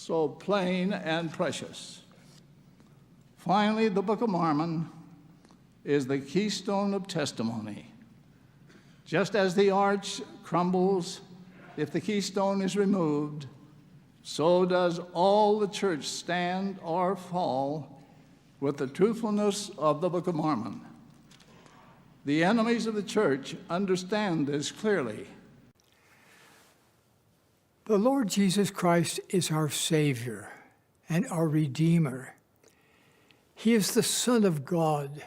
so plain and precious. Finally, the Book of Mormon is the keystone of testimony. Just as the arch crumbles if the keystone is removed, so does all the church stand or fall with the truthfulness of the Book of Mormon. The enemies of the church understand this clearly. The Lord Jesus Christ is our Savior and our Redeemer. He is the Son of God,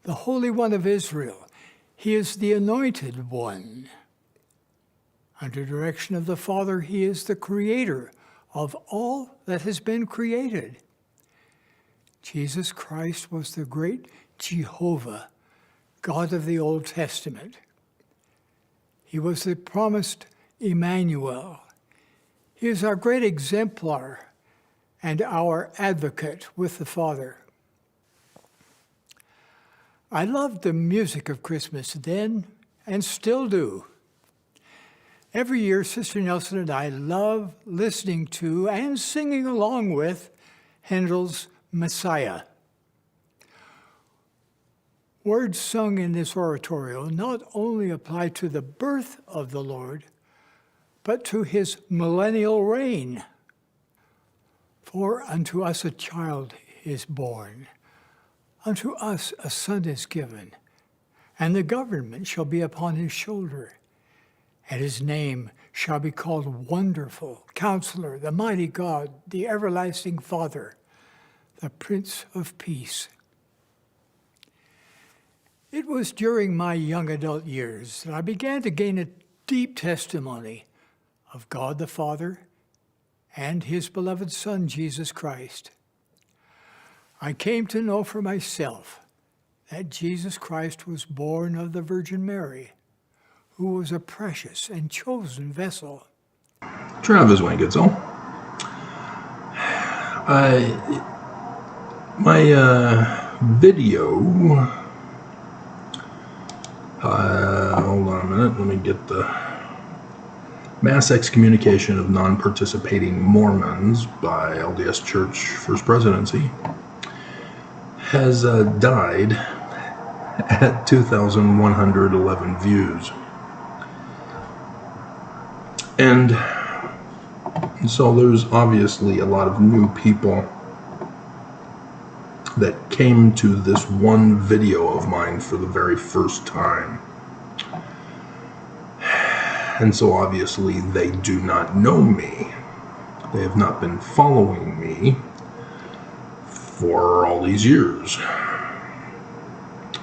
the Holy One of Israel. He is the Anointed One. Under direction of the Father, he is the Creator of all that has been created. Jesus Christ was the great Jehovah, God of the Old Testament. He was the promised Emmanuel. He is our great exemplar and our advocate with the Father. I loved the music of Christmas then and still do. Every year, Sister Nelson and I love listening to and singing along with Handel's Messiah. Words sung in this oratorio not only apply to the birth of the Lord, but to his millennial reign. For unto us a child is born, unto us a son is given, and the government shall be upon his shoulder. And his name shall be called Wonderful, Counselor, the Mighty God, the Everlasting Father, the Prince of Peace. It was during my young adult years that I began to gain a deep testimony of God the Father and his beloved Son, Jesus Christ. I came to know for myself that Jesus Christ was born of the Virgin Mary, who was a precious and chosen vessel. Travis Wangetzel. My video, hold on a minute, let me get the Mass Excommunication of Non-Participating Mormons by LDS Church First Presidency, has died at 2,111 views. And so there's obviously a lot of new people that came to this one video of mine for the very first time. And so obviously they do not know me. They have not been following me for all these years.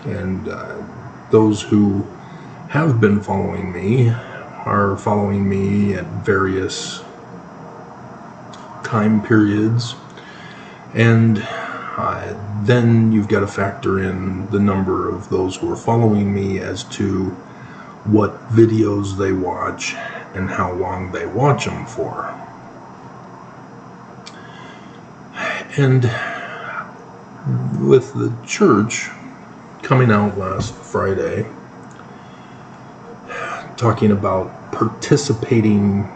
And those who have been following me are following me at various time periods, and then you've got to factor in the number of those who are following me as to what videos they watch and how long they watch them for. And with the church coming out last Friday talking about participating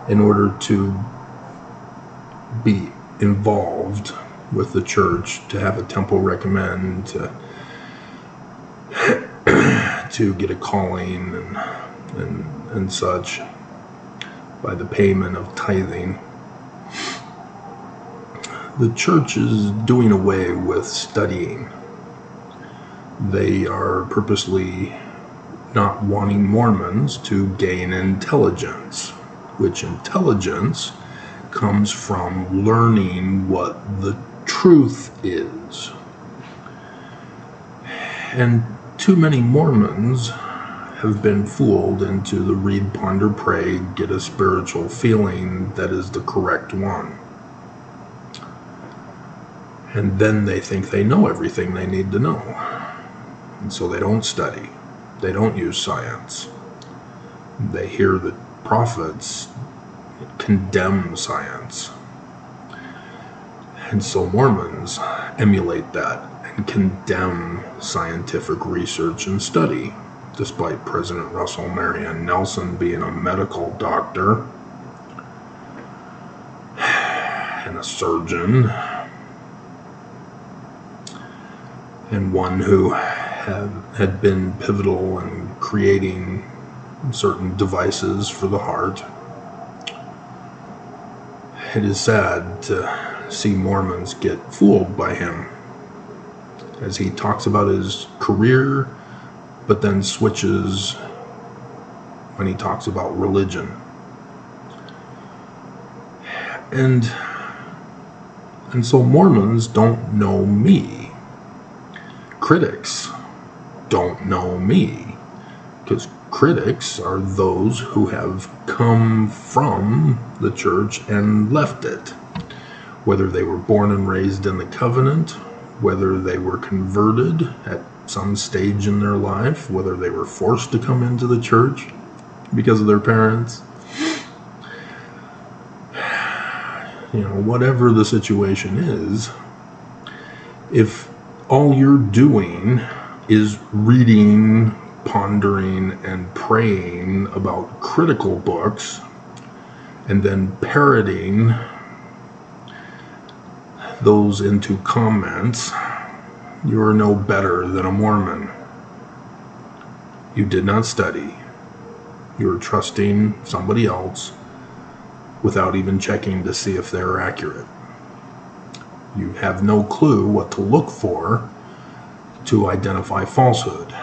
in order to be involved with the church, to have a temple recommend, to get a calling and such by the payment of tithing. The church is doing away with studying. They are purposely not wanting Mormons to gain intelligence, which intelligence comes from learning what the truth is. And too many Mormons have been fooled into the read, ponder, pray, get a spiritual feeling that is the correct one. And then they think they know everything they need to know. And so they don't study. They don't use science. They hear the prophets condemn science. And so Mormons emulate that and condemn scientific research and study, despite President Russell Marion Nelson being a medical doctor and a surgeon, and one who had been pivotal in creating certain devices for the heart. It is sad to see Mormons get fooled by him as he talks about his career, but then switches when he talks about religion. And so Mormons don't know me. Critics don't know me, because critics are those who have come from the church and left it, whether they were born and raised in the covenant, whether they were converted at some stage in their life, whether they were forced to come into the church because of their parents. Whatever the situation is, if all you're doing is reading, pondering, and praying about critical books, and then parroting those into comments, you are no better than a Mormon. You did not study. You are trusting somebody else without even checking to see if they're accurate. You have no clue what to look for to identify falsehood,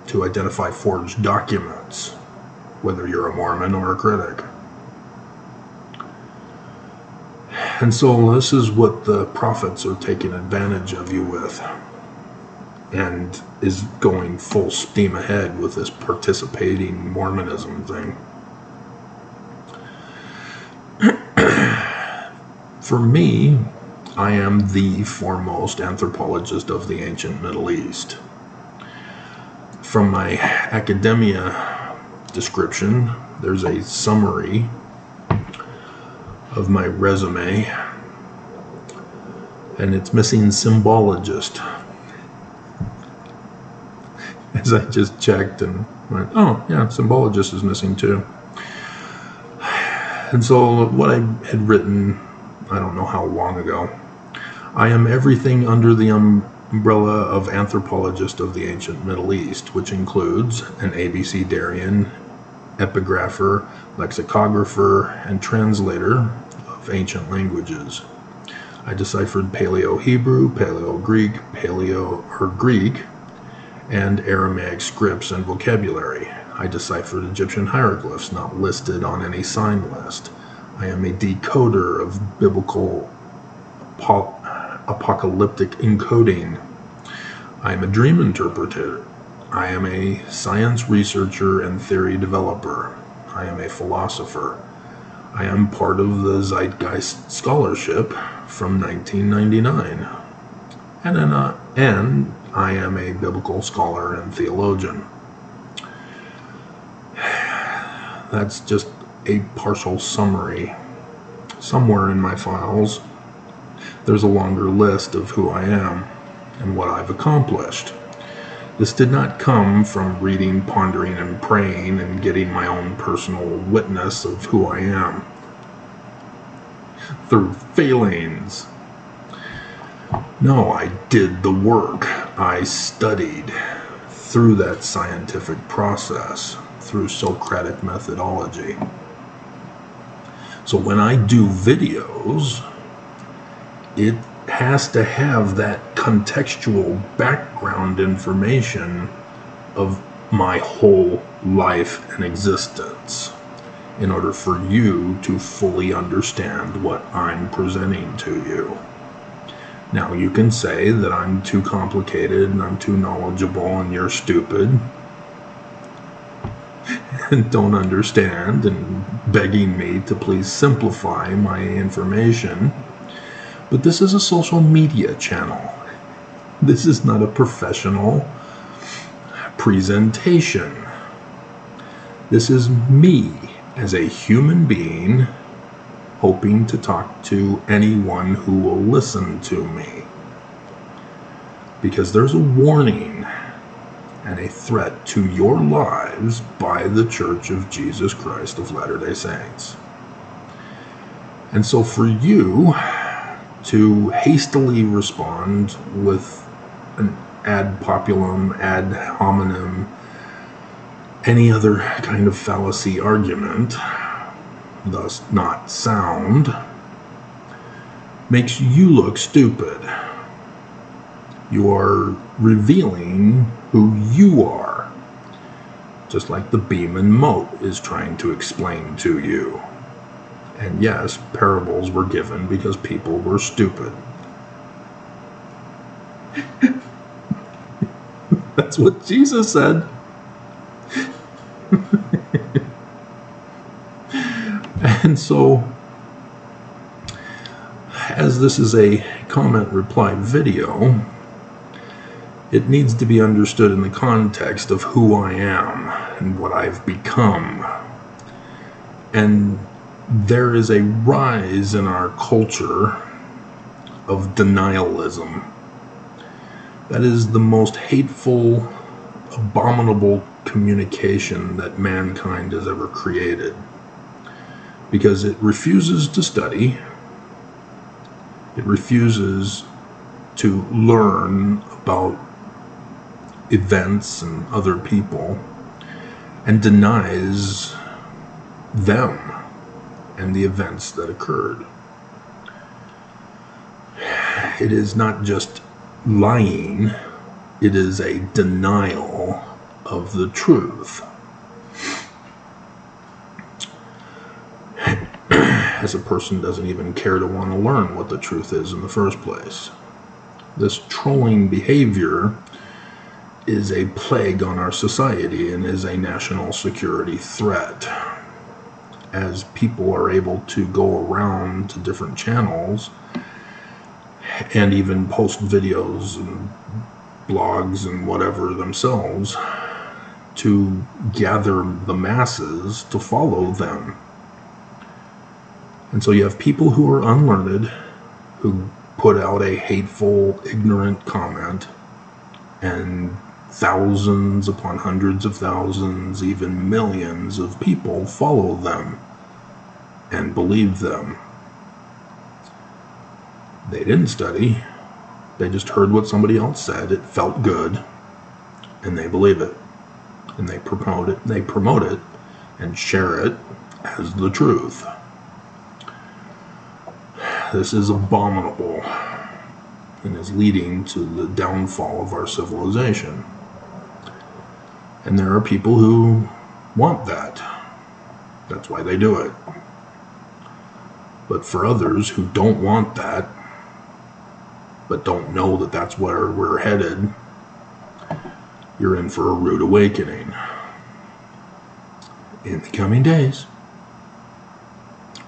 to identify forged documents, whether you're a Mormon or a critic. And so this is what the prophets are taking advantage of you with, and is going full steam ahead with this participating Mormonism thing. For me, I am the foremost anthropologist of the ancient Middle East. From my academia description, there's a summary of my resume, and it's missing symbologist. As I just checked and went, oh yeah, symbologist is missing too. And so what I had written, I don't know how long ago, I am everything under the umbrella of anthropologist of the ancient Middle East, which includes an abecedarian, epigrapher, lexicographer, and translator of ancient languages. I deciphered Paleo-Hebrew, Paleo-Greek, Greek, and Aramaic scripts and vocabulary. I deciphered Egyptian hieroglyphs not listed on any sign list. I am a decoder of biblical apocalyptic encoding. I am a dream interpreter. I am a science researcher and theory developer. I am a philosopher. I am part of the Zeitgeist Scholarship from 1999. And I am a biblical scholar and theologian. That's just a partial summary. Somewhere in my files, there's a longer list of who I am and what I've accomplished. This did not come from reading, pondering, and praying and getting my own personal witness of who I am through failings. No, I did the work. I studied through that scientific process, through Socratic methodology. So when I do videos, it has to have that contextual background information of my whole life and existence in order for you to fully understand what I'm presenting to you. Now, you can say that I'm too complicated and I'm too knowledgeable and you're stupid and don't understand and begging me to please simplify my information. But this is a social media channel. This is not a professional presentation. This is me as a human being hoping to talk to anyone who will listen to me. Because there's a warning and a threat to your lives by the Church of Jesus Christ of Latter-day Saints. And so for you to hastily respond with an ad populum, ad hominem, any other kind of fallacy argument, thus not sound, makes you look stupid. You are revealing who you are, just like the beam and mote is trying to explain to you. And yes, parables were given because people were stupid. That's what Jesus said. And so, as this is a comment reply video, it needs to be understood in the context of who I am and what I've become. And there is a rise in our culture of denialism. That is the most hateful, abominable communication that mankind has ever created. Because it refuses to study, it refuses to learn about events and other people, and denies them and the events that occurred. It is not just lying, it is a denial of the truth. As a person doesn't even care to want to learn what the truth is in the first place. This trolling behavior is a plague on our society and is a national security threat. As people are able to go around to different channels and even post videos and blogs and whatever themselves to gather the masses to follow them. And so you have people who are unlearned, who put out a hateful, ignorant comment, and thousands upon hundreds of thousands, even millions of people follow them and believe them. They didn't study. They just heard what somebody else said. It felt good, and they believe it. And they promote it and share it as the truth. This is abominable and is leading to the downfall of our civilization. And there are people who want that. That's why they do it. But for others who don't want that, but don't know that that's where we're headed, you're in for a rude awakening in the coming days.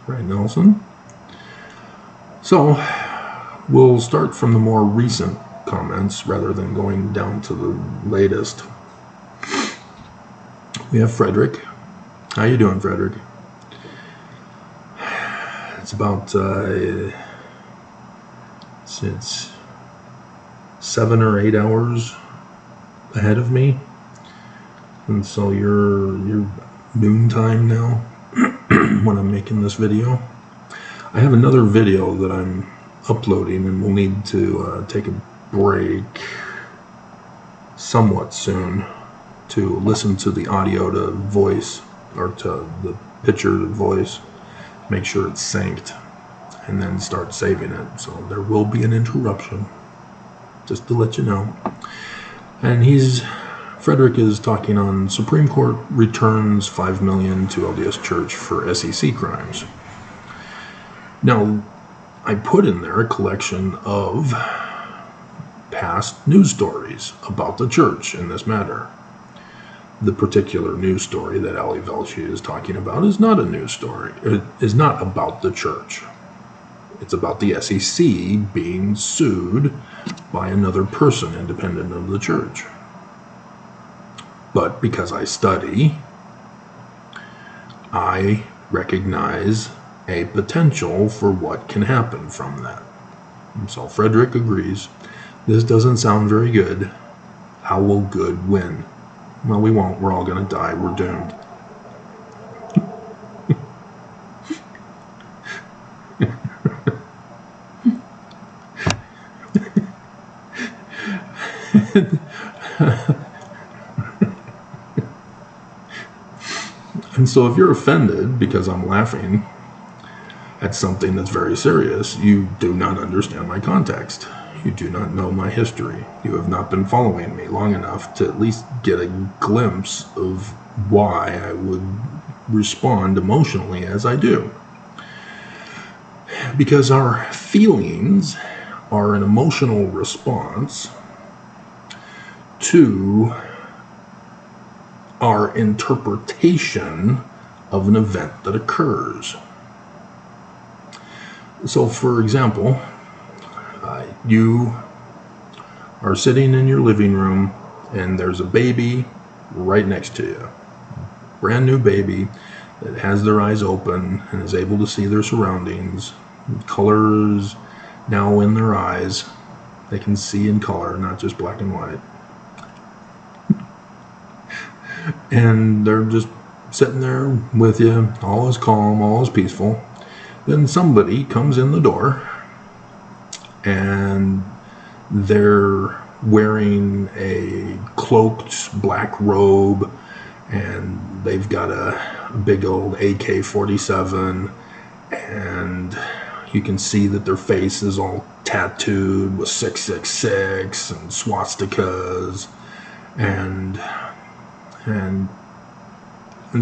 Right, Nelson? So, we'll start from the more recent comments rather than going down to the latest. We have Frederick. How you doing, Frederick? It's about it's 7 or 8 hours ahead of me, and so you're noontime now when I'm making this video. I have another video that I'm uploading, and we'll need to take a break somewhat soon to listen to the audio to voice, or to the picture to voice, make sure it's synced, and then start saving it. So there will be an interruption, just to let you know. And Frederick is talking on Supreme Court returns $5 million to LDS Church for SEC crimes. Now, I put in there a collection of past news stories about the church in this matter. The particular news story that Ali Velshi is talking about is not a news story. It is not about the church. It's about the SEC being sued by another person independent of the church. But because I study, I recognize a potential for what can happen from that. And so Frederick agrees. This doesn't sound very good. How will good win? Well, we won't. We're all going to die. We're doomed. And so if you're offended because I'm laughing at something that's very serious, you do not understand my context. You do not know my history. You have not been following me long enough to at least get a glimpse of why I would respond emotionally as I do. Because our feelings are an emotional response to our interpretation of an event that occurs. So, for example, you are sitting in your living room and there's a baby right next to you. Brand new baby that has their eyes open and is able to see their surroundings. Colors now in their eyes. They can see in color, not just black and white. And they're just sitting there with you, all is calm, all is peaceful. Then somebody comes in the door and they're wearing a cloaked black robe and they've got a big old AK-47 and you can see that their face is all tattooed with 666 and swastikas and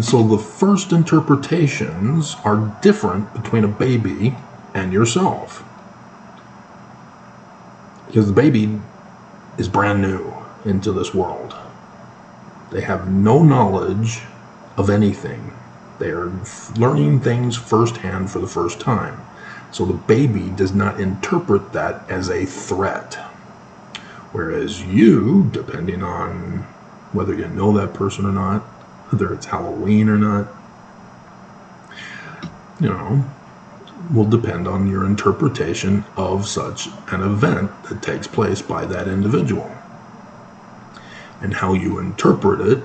so the first interpretations are different between a baby and yourself. Because the baby is brand new into this world. They have no knowledge of anything. They are learning things firsthand for the first time. So the baby does not interpret that as a threat. Whereas you, depending on whether you know that person or not, whether it's Halloween or not, will depend on your interpretation of such an event that takes place by that individual. And how you interpret it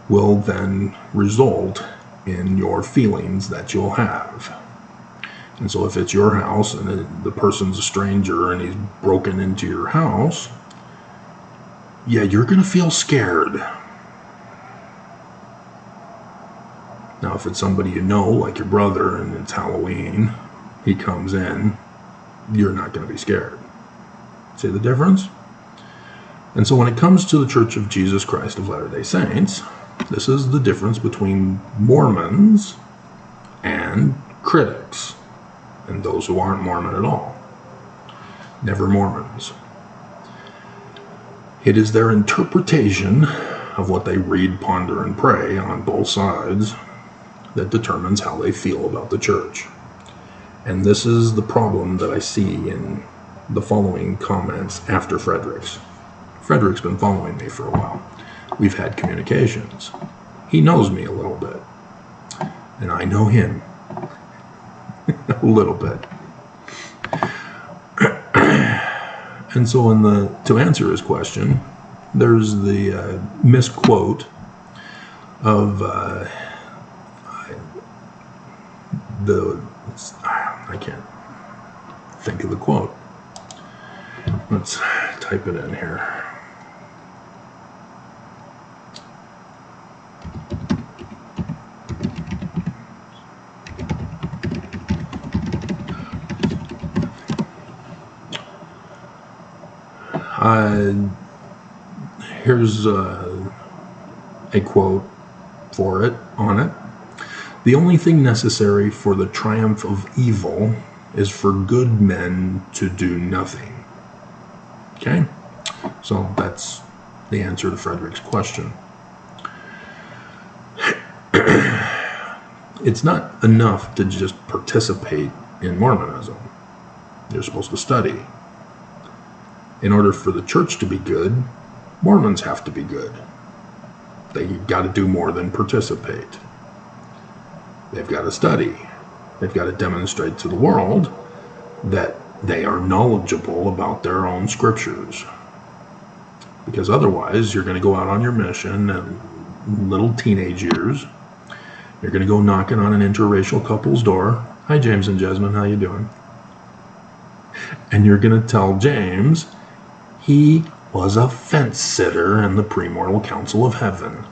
will then result in your feelings that you'll have. And so if it's your house and the person's a stranger and he's broken into your house, yeah, you're going to feel scared. Now, if it's somebody you know, like your brother, and it's Halloween, he comes in, you're not going to be scared. See the difference? And so when it comes to the Church of Jesus Christ of Latter-day Saints, this is the difference between Mormons and critics, and those who aren't Mormon at all. Never Mormons. It is their interpretation of what they read, ponder, and pray on both sides that determines how they feel about the church. And this is the problem that I see in the following comments after Frederick's. Frederick's been following me for a while. We've had communications. He knows me a little bit. And I know him a little bit. And so to answer his question, there's the misquote of I can't think of the quote. Let's type it in here. Here's a quote on it. The only thing necessary for the triumph of evil is for good men to do nothing. Okay? So that's the answer to Frederick's question. It's not enough to just participate in Mormonism. You're supposed to study. In order for the church to be good, Mormons have to be good. They got to do more than participate. They've got to study. They've got to demonstrate to the world that they are knowledgeable about their own scriptures. Because otherwise, you're going to go out on your mission at little teenage years. You're going to go knocking on an interracial couple's door. Hi, James and Jasmine, how you doing? And you're going to tell James he was a fence sitter in the premortal council of heaven,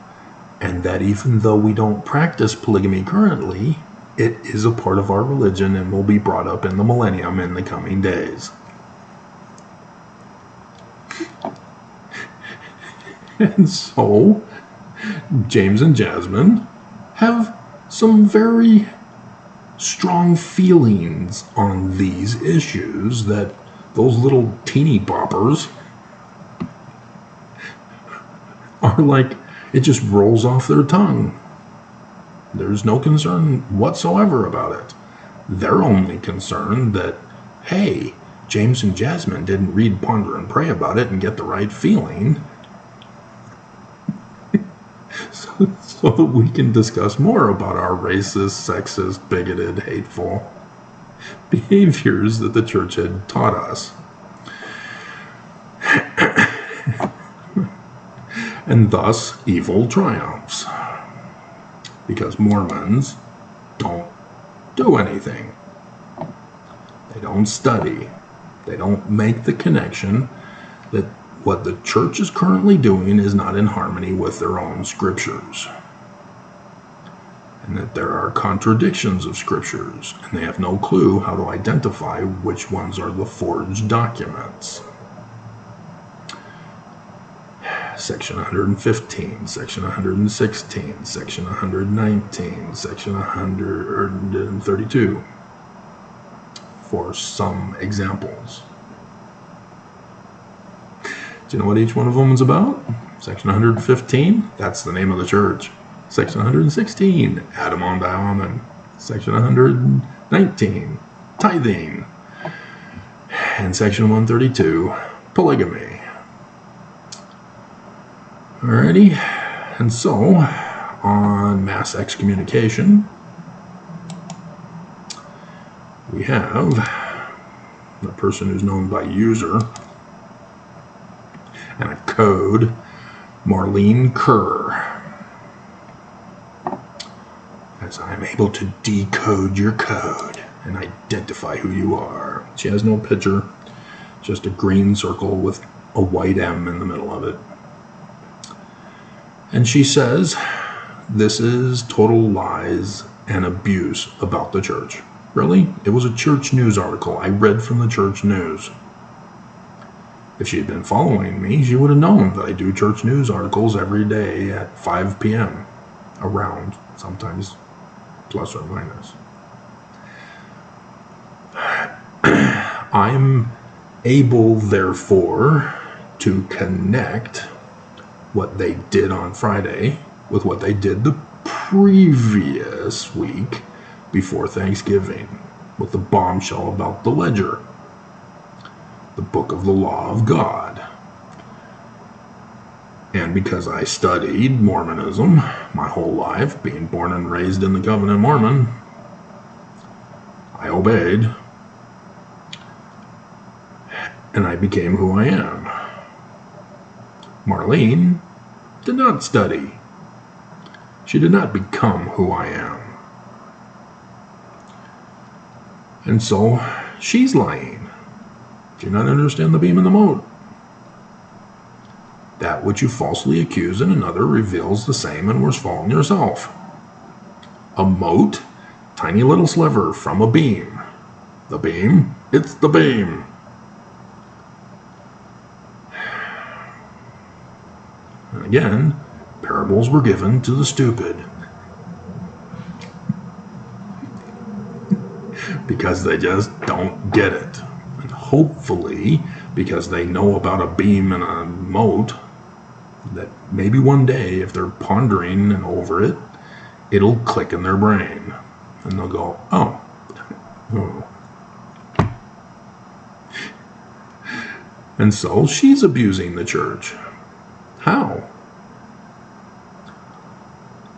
and that even though we don't practice polygamy currently, it is a part of our religion and will be brought up in the millennium in the coming days. And so, James and Jasmine have some very strong feelings on these issues that those little teeny boppers are like, it just rolls off their tongue. There's no concern whatsoever about it. They're only concerned that, hey, James and Jasmine didn't read, ponder, and pray about it and get the right feeling. So that we can discuss more about our racist, sexist, bigoted, hateful behaviors that the church had taught us. And thus, evil triumphs. Because Mormons don't do anything. They don't study. They don't make the connection that what the church is currently doing is not in harmony with their own scriptures. And that there are contradictions of scriptures, and they have no clue how to identify which ones are the forged documents. Section 115, Section 116, Section 119, Section 132, for some examples. Do you know what each one of them is about? Section 115, that's the name of the church. Section 116, Adam on Diamond. Section 119, tithing. And Section 132, polygamy. Alrighty, and so on mass excommunication, we have the person who's known by user and a code, Marlene Kerr, as I am able to decode your code and identify who you are. She has no picture, just a green circle with a white M in the middle of it. And she says, this is total lies and abuse about the church. Really? It was a church news article. I read from the church news. If she had been following me, she would have known that I do church news articles every day at 5 p.m. around, sometimes plus or minus. I'm able, therefore, to connect what they did on Friday with what they did the previous week before Thanksgiving, with the bombshell about the ledger, the book of the law of God. And because I studied Mormonism my whole life, being born and raised in the Covenant Mormon, I obeyed, and I became who I am. Marlene did not study. She did not become who I am. And so, she's lying. Do you not understand the beam and the mote? That which you falsely accuse in another reveals the same and worse fault in yourself. A mote, tiny little sliver from a beam. The beam, it's the beam. And again, parables were given to the stupid. Because they just don't get it. And hopefully, because they know about a beam and a mote, that maybe one day, if they're pondering and over it, it'll click in their brain. And they'll go, oh. And so she's abusing the church. How?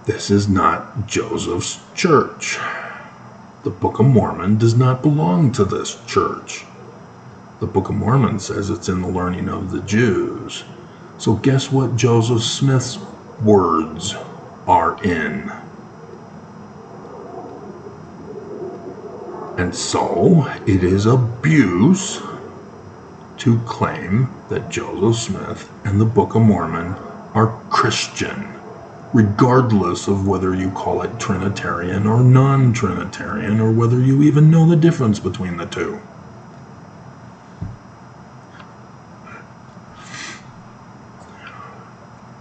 This is not Joseph's church. The Book of Mormon does not belong to this church. The Book of Mormon says it's in the learning of the Jews. So guess what Joseph Smith's words are in? And so it is abuse to claim that Joseph Smith and the Book of Mormon are Christian, regardless of whether you call it Trinitarian or non-Trinitarian, or whether you even know the difference between the two.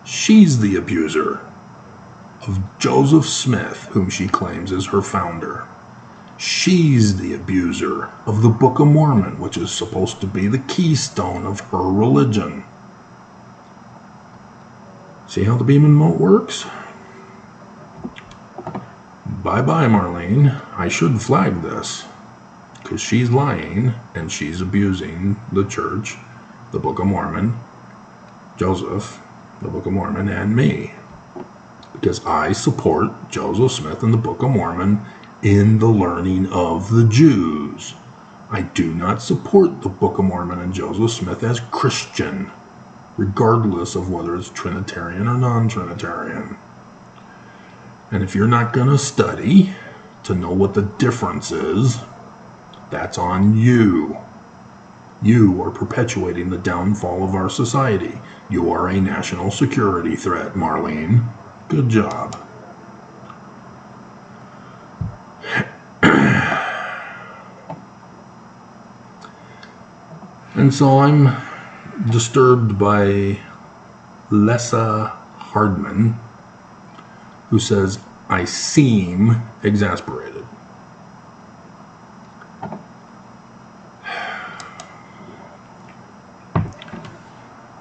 She's the abuser of Joseph Smith, whom she claims is her founder. She's the abuser of the Book of Mormon, which is supposed to be the keystone of her religion. See how the beam and mote works? Bye-bye, Marlene. I should flag this, because she's lying and she's abusing the church, the Book of Mormon, Joseph, the Book of Mormon, and me. Because I support Joseph Smith and the Book of Mormon in the learning of the Jews. I do not support the Book of Mormon and Joseph Smith as Christian, regardless of whether it's Trinitarian or non-Trinitarian. And if you're not going to study to know what the difference is, that's on you. You are perpetuating the downfall of our society. You are a national security threat, Marlene. Good job. And so I'm disturbed by Lessa Hardman, who says, I seem exasperated.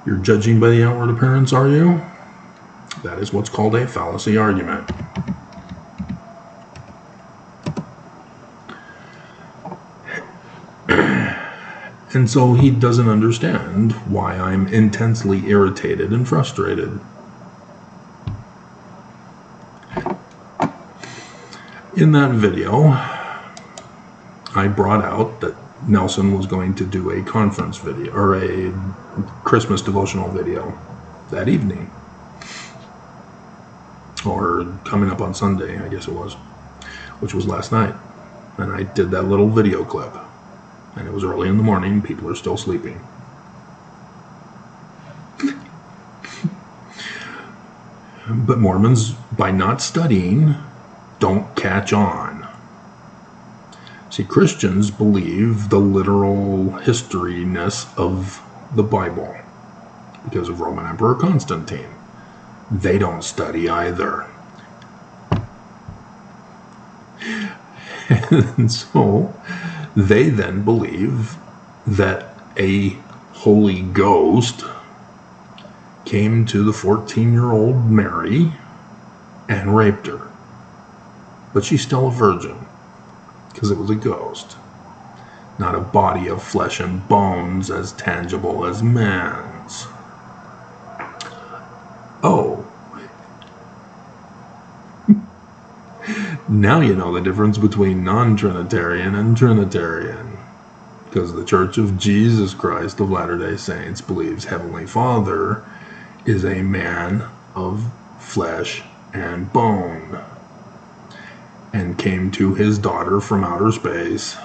You're judging by the outward appearance, are you? That is what's called a fallacy argument. And so he doesn't understand why I'm intensely irritated and frustrated. In that video, I brought out that Nelson was going to do a conference video, or a Christmas devotional video that evening. Or coming up on Sunday, I guess it was, which was last night. And I did that little video clip. And it was early in the morning, people are still sleeping. But Mormons, by not studying, don't catch on. See, Christians believe the literal historyness of the Bible because of Roman Emperor Constantine. They don't study either. And so they then believe that a Holy Ghost came to the 14-year-old Mary and raped her. But she's still a virgin because it was a ghost, not a body of flesh and bones as tangible as man's. Oh. Now you know the difference between non-Trinitarian and Trinitarian. Because the Church of Jesus Christ of Latter-day Saints believes Heavenly Father is a man of flesh and bone and came to his daughter from outer space,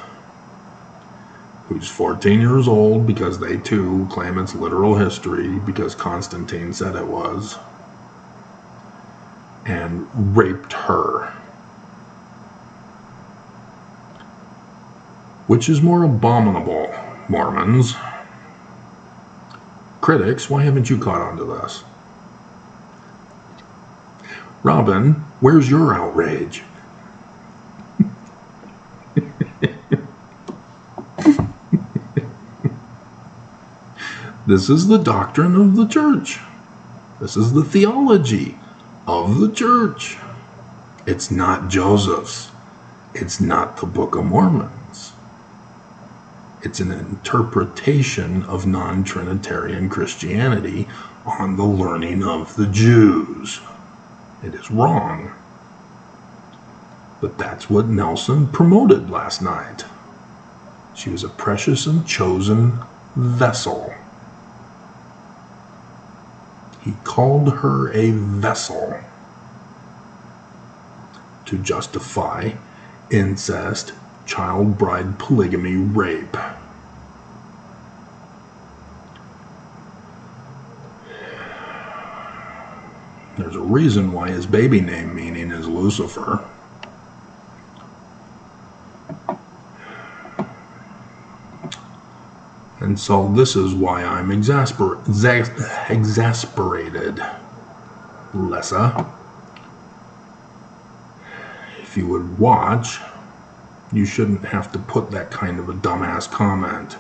who's 14 years old because they too claim it's literal history because Constantine said it was, and raped her. Which is more abominable, Mormons? Critics, why haven't you caught on to this? Robin, where's your outrage? This is the doctrine of the church. This is the theology of the church. It's not Joseph's. It's not the Book of Mormon. It's an interpretation of non-Trinitarian Christianity on the learning of the Jews. It is wrong. But that's what Nelson promoted last night. She was a precious and chosen vessel. He called her a vessel to justify incest, child bride polygamy, rape. reason why his baby name meaning is Lucifer. And so this is why I'm exasperated, Lessa. If you would watch, you shouldn't have to put that kind of a dumbass comment.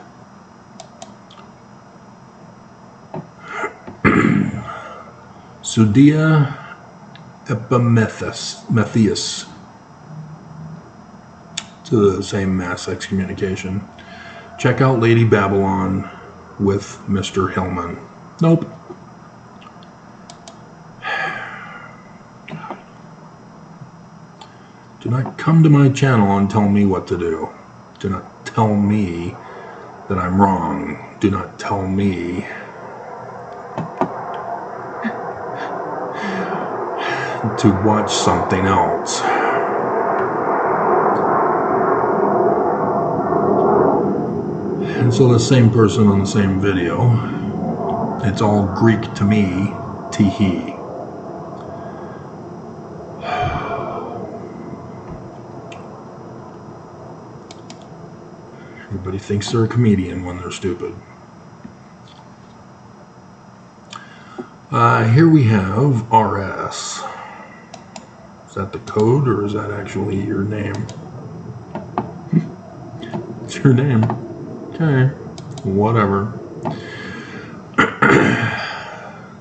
Sudia Epimetheus, to the same mass excommunication. Check out Lady Babylon with Mr. Hillman. Nope. Do not come to my channel and tell me what to do. Do not tell me that I'm wrong. Do not tell me to watch something else. And so the same person on the same video, it's all Greek to me, tee-hee. Everybody thinks they're a comedian when they're stupid. Here we have RS. Is that the code or is that actually your name? It's your name. Okay, whatever.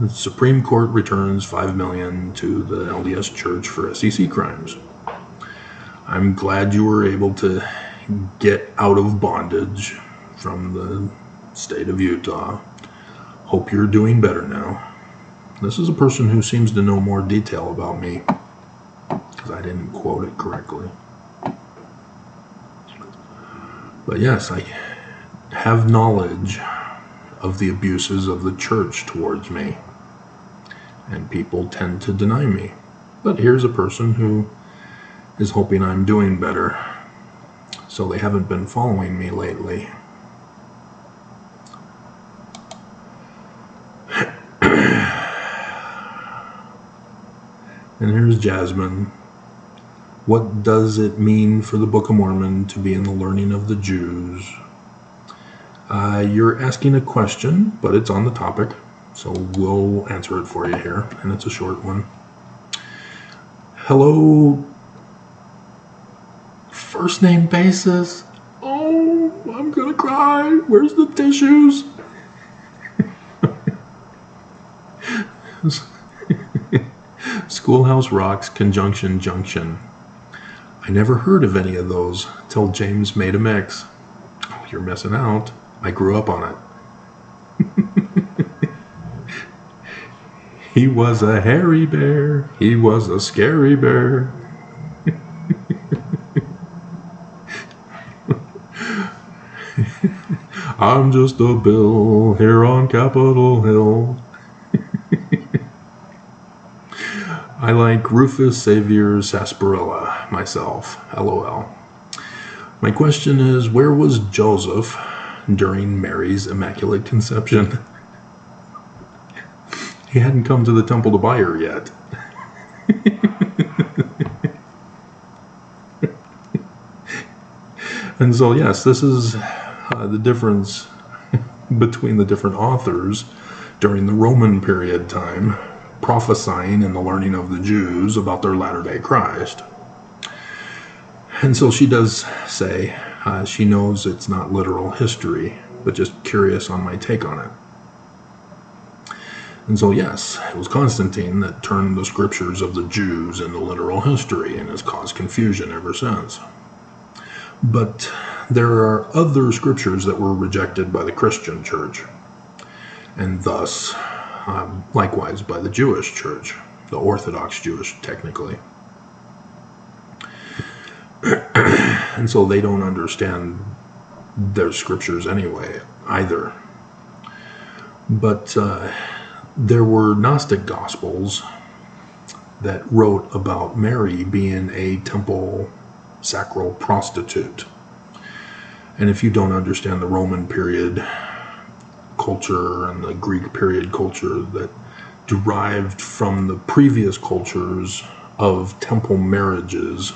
The Supreme Court returns $5 million to the LDS Church for SEC crimes. I'm glad you were able to get out of bondage from the state of Utah. Hope you're doing better now. This is a person who seems to know more detail about me, because I didn't quote it correctly. But yes, I have knowledge of the abuses of the church towards me, and people tend to deny me. But here's a person who is hoping I'm doing better, so they haven't been following me lately. And here's Jasmine. What does it mean for the Book of Mormon to be in the learning of the Jews? You're asking a question, but it's on the topic, so we'll answer it for you here, and it's a short one. Hello, first name basis. Oh, I'm gonna cry. Where's the tissues? Schoolhouse Rocks, Conjunction Junction. I never heard of any of those till James made a mix. Oh, you're missing out. I grew up on it. He was a hairy bear. He was a scary bear. I'm just a bill here on Capitol Hill. I like Rufus Xavier Sarsaparilla myself. LOL. My question is, where was Joseph during Mary's Immaculate Conception? He hadn't come to the temple to buy her yet. And so, yes, this is the difference between the different authors during the Roman period time, prophesying in the learning of the Jews about their latter-day Christ. And so she does say she knows it's not literal history, but just curious on my take on it. And so yes, it was Constantine that turned the scriptures of the Jews into literal history and has caused confusion ever since. But there are other scriptures that were rejected by the Christian church, and thus likewise by the Jewish church, the Orthodox Jewish technically. And so they don't understand their scriptures anyway either. But there were Gnostic Gospels that wrote about Mary being a temple sacral prostitute. And if you don't understand the Roman period culture and the Greek period culture, that derived from the previous cultures of temple marriages,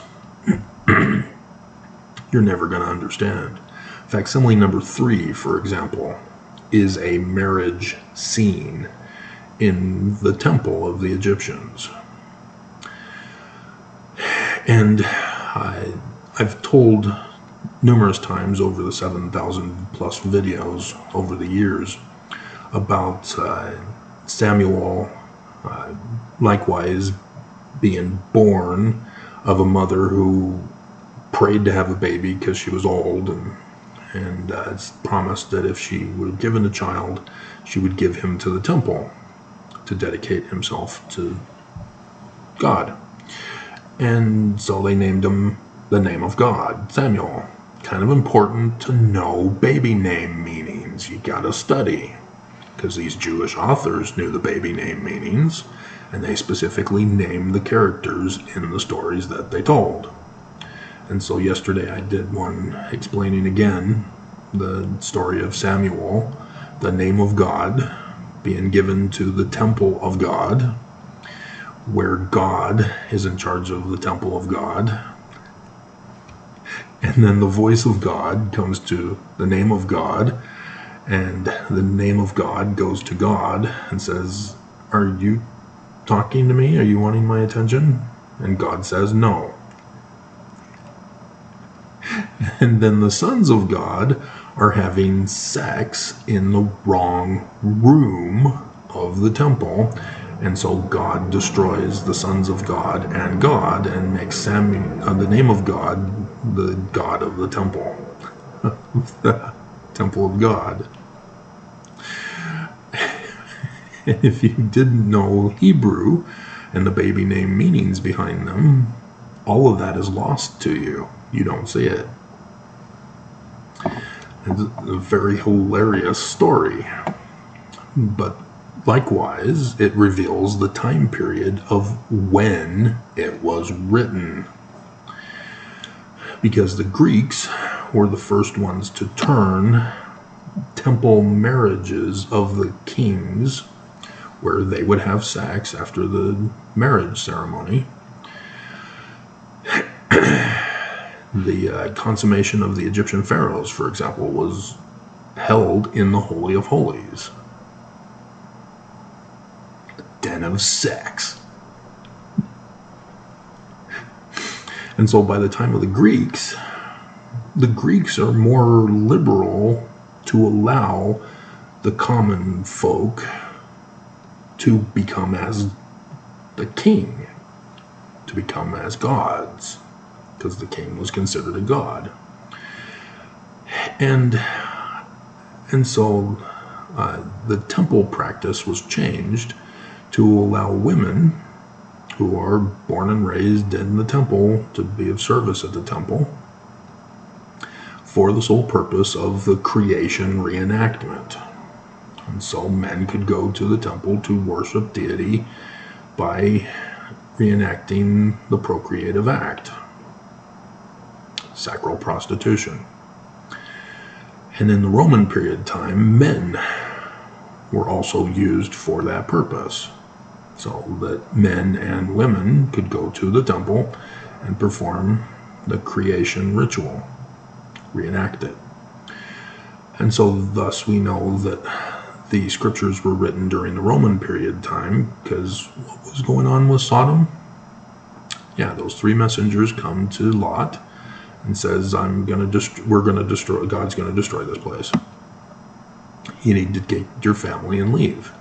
you're never going to understand. Facsimile number 3, for example, is a marriage scene in the temple of the Egyptians. And I've told numerous times over the 7,000 plus videos over the years about Samuel likewise being born of a mother who prayed to have a baby because she was old, and promised that if she were given a child, she would give him to the temple to dedicate himself to God. And so they named him the name of God, Samuel. Kind of important to know baby name meanings. You gotta study, because these Jewish authors knew the baby name meanings, and they specifically named the characters in the stories that they told. And so yesterday I did one explaining again the story of Samuel, the name of God, being given to the temple of God, where God is in charge of the temple of God. And then the voice of God comes to the name of God, and the name of God goes to God and says, "Are you talking to me? Are you wanting my attention?" And God says, "No." And then the sons of God are having sex in the wrong room of the temple. And so God destroys the sons of God and makes the name of God the God of the temple, the temple of God. And if you didn't know Hebrew and the baby name meanings behind them, all of that is lost to you. You don't see it. It's a very hilarious story. But likewise, it reveals the time period of when it was written. Because the Greeks were the first ones to turn temple marriages of the kings, where they would have sex after the marriage ceremony. The consummation of the Egyptian pharaohs, for example, was held in the Holy of Holies. A den of sex. And so by the time of the Greeks are more liberal to allow the common folk to become as the king, to become as gods, because the king was considered a god. And so the temple practice was changed to allow women who are born and raised in the temple to be of service at the temple for the sole purpose of the creation reenactment. And so men could go to the temple to worship deity by reenacting the procreative act, sacral prostitution. And in the Roman period time, men were also used for that purpose, so that men and women could go to the temple and perform the creation ritual, reenact it. And so thus we know that the scriptures were written during the Roman period time, because what was going on with Sodom? Yeah, those 3 messengers come to Lot and says, God's going to destroy this place. You need to get your family and leave.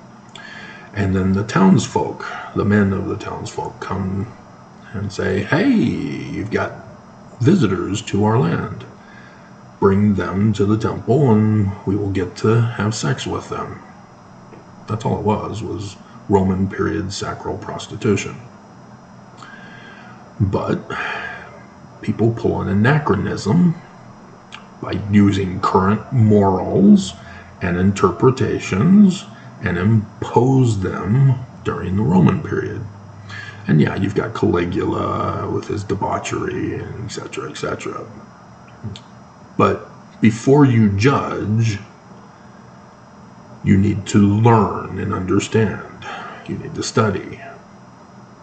And then the townsfolk, the men of the townsfolk, come and say, "Hey, you've got visitors to our land. Bring them to the temple and we will get to have sex with them." That's all it was Roman period sacral prostitution. But people pull an anachronism by using current morals and interpretations and impose them during the Roman period. And yeah, you've got Caligula with his debauchery, and etc., etc. But before you judge, you need to learn and understand. You need to study.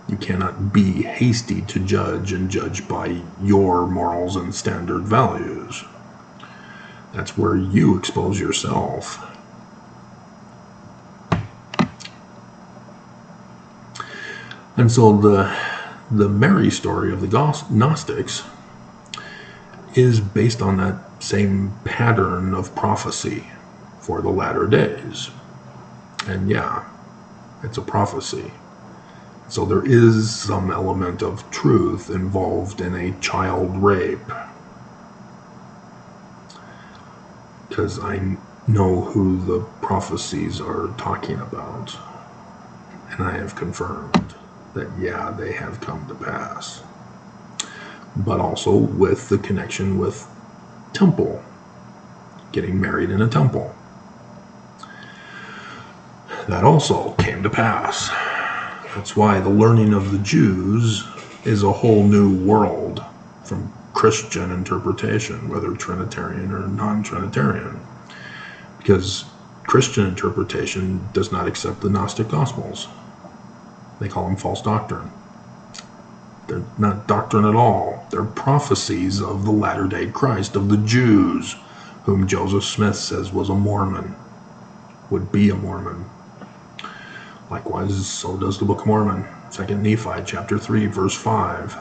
You cannot be hasty to judge and judge by your morals and standard values. That's where you expose yourself. And so the Mary story of the Gnostics is based on that same pattern of prophecy for the latter days. And yeah, it's a prophecy. So there is some element of truth involved in a child rape. Because I know who the prophecies are talking about. And I have confirmed that, yeah, they have come to pass. But also with the connection with temple, getting married in a temple. That also came to pass. That's why the learning of the Jews is a whole new world from Christian interpretation, whether Trinitarian or non-Trinitarian. Because Christian interpretation does not accept the Gnostic Gospels. They call them false doctrine. They're not doctrine at all. They're prophecies of the latter-day Christ, of the Jews, whom Joseph Smith says was a Mormon, would be a Mormon. Likewise, so does the Book of Mormon. 2 Nephi, chapter 3, verse 5.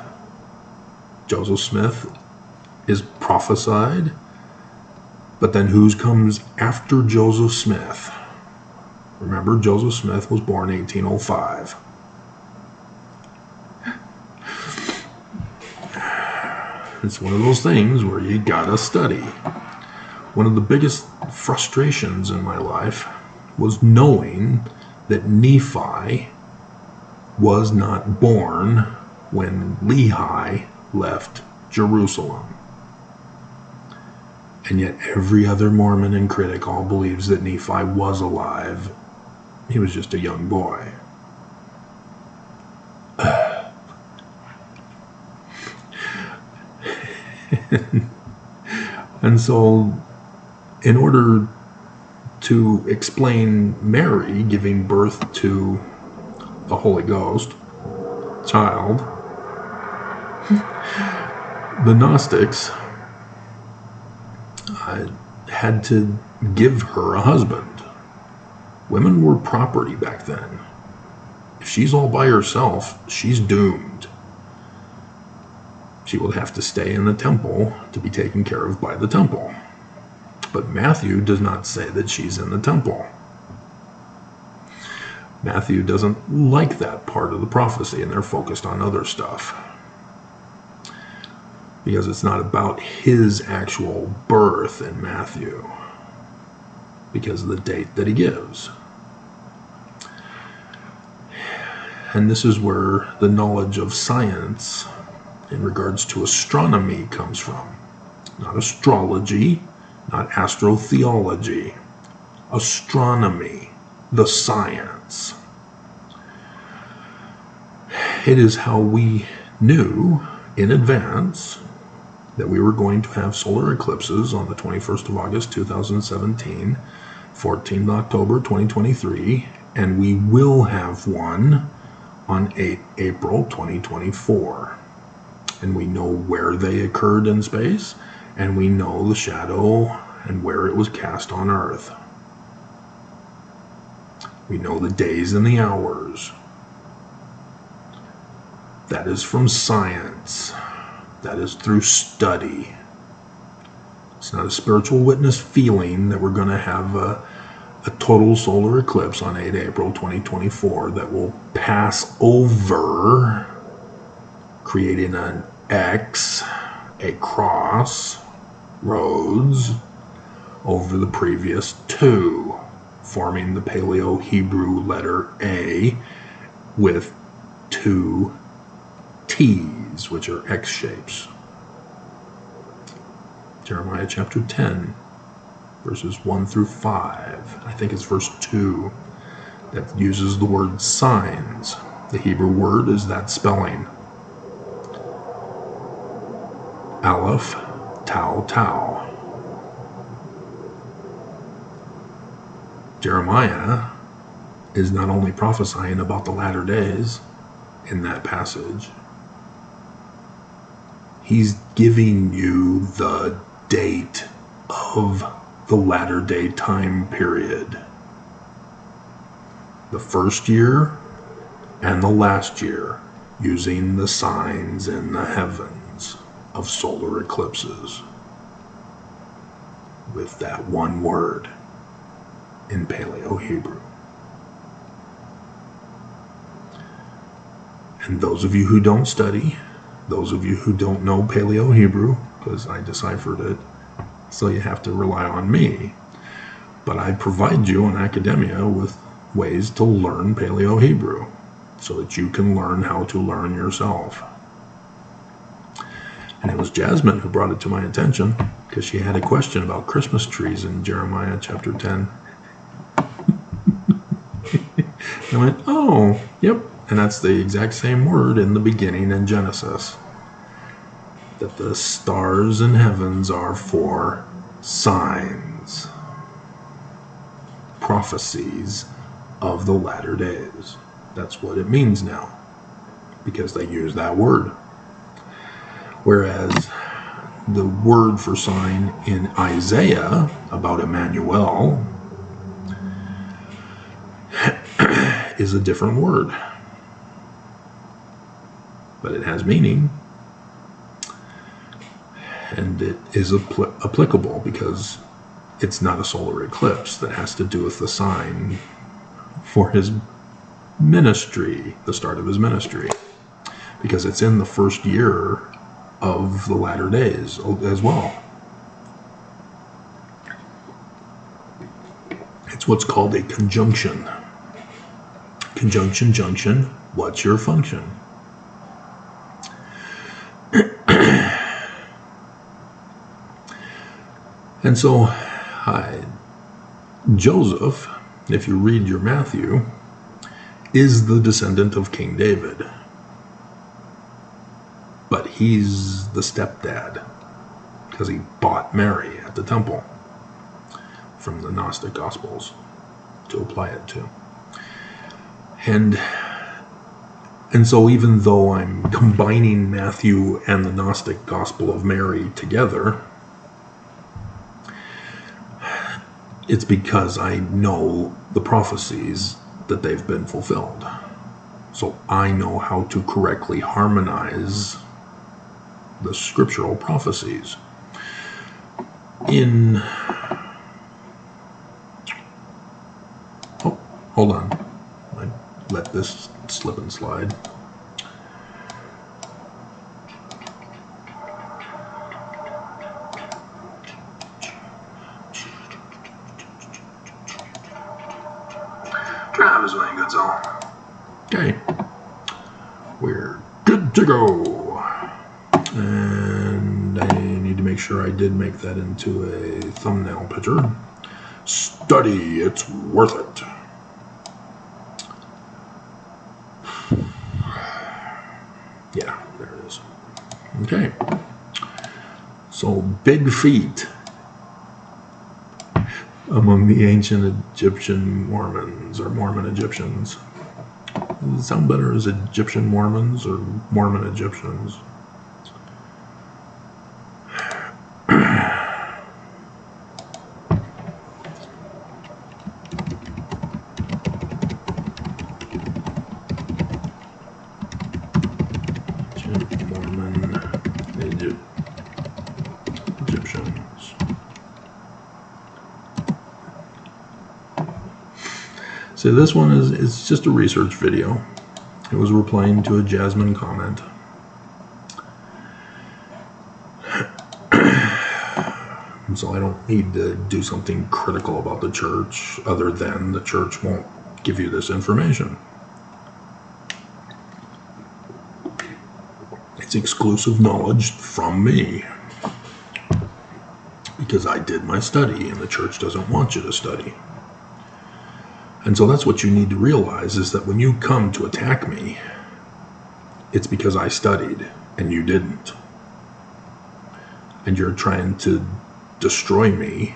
Joseph Smith is prophesied, but then who comes after Joseph Smith? Remember, Joseph Smith was born 1805. It's one of those things where you gotta study. One of the biggest frustrations in my life was knowing that Nephi was not born when Lehi left Jerusalem. And yet every other Mormon and critic all believes that Nephi was alive. He was just a young boy. And so, in order to explain Mary giving birth to the Holy Ghost child, the Gnostics had to give her a husband. Women were property back then. If she's all by herself, she's doomed. She will have to stay in the temple to be taken care of by the temple. But Matthew does not say that she's in the temple. Matthew doesn't like that part of the prophecy, and they're focused on other stuff. Because it's not about his actual birth in Matthew, because of the date that he gives. And this is where the knowledge of science in regards to astronomy comes from. Not astrology, not astrotheology. Astronomy, the science. It is how we knew in advance that we were going to have solar eclipses on the 21st of August 2017, 14th October 2023, and we will have one on 8 April 2024. And we know where they occurred in space, and we know the shadow and where it was cast on Earth. We know the days and the hours. That is from science. That is through study. It's not a spiritual witness feeling that we're going to have a total solar eclipse on 8 April 2024 that will pass over, creating an X, a cross, roads, over the previous two, forming the Paleo-Hebrew letter A with two T's, which are X shapes. Jeremiah chapter 10, verses 1 through 5. I think it's verse 2 that uses the word signs. The Hebrew word is that spelling. Aleph, Tau, Tau. Jeremiah is not only prophesying about the latter days in that passage, he's giving you the date of the latter day time period. The first year and the last year, using the signs in the heavens of solar eclipses with that one word in Paleo-Hebrew. And those of you who don't study, those of you who don't know Paleo-Hebrew, because I deciphered it, so you have to rely on me. But I provide you in academia with ways to learn Paleo-Hebrew so that you can learn how to learn yourself. And it was Jasmine who brought it to my attention because she had a question about Christmas trees in Jeremiah chapter 10. I went, oh, yep. And that's the exact same word in the beginning in Genesis. That the stars in heavens are for signs, prophecies of the latter days. That's what it means now, because they use that word. Whereas the word for sign in Isaiah about Emmanuel is a different word. But it has meaning. And it is applicable because it's not a solar eclipse that has to do with the sign for his ministry, the start of his ministry. Because it's in the first year of the latter days as well. It's what's called a conjunction. Conjunction, junction, what's your function? And so, Joseph, if you read your Matthew, is the descendant of King David. But he's the stepdad, because he bought Mary at the temple from the Gnostic Gospels to apply it to. And so even though I'm combining Matthew and the Gnostic Gospel of Mary together, it's because I know the prophecies that they've been fulfilled. So I know how to correctly harmonize the scriptural prophecies. Oh, hold on. I let this slip and slide. Travis Wayne Goodsell. Okay. We're good to go. And I need to make sure I did make that into a thumbnail picture. Study, it's worth it. Yeah, there it is. Okay. So, big feet among the ancient Egyptian Mormons, or Mormon Egyptians. Does it sound better as Egyptian Mormons or Mormon Egyptians? Mormon Egyptians. So this one is just a research video. It was replying to a Jasmine comment. So I don't need to do something critical about the church other than the church won't give you this information. It's exclusive knowledge from me because I did my study and the church doesn't want you to study. And so that's what you need to realize, is that when you come to attack me, it's because I studied and you didn't. And you're trying to destroy me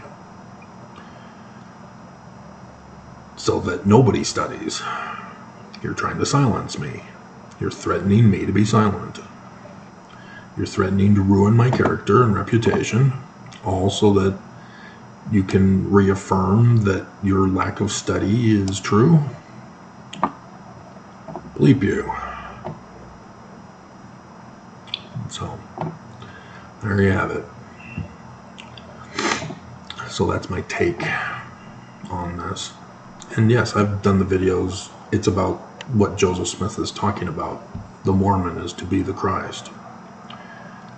so that nobody studies. You're trying to silence me. You're threatening me to be silent. You're threatening to ruin my character and reputation, all so that you can reaffirm that your lack of study is true. Bleep you. So, there you have it. So that's my take on this. And yes, I've done the videos. It's about what Joseph Smith is talking about. The Mormon is to be the Christ.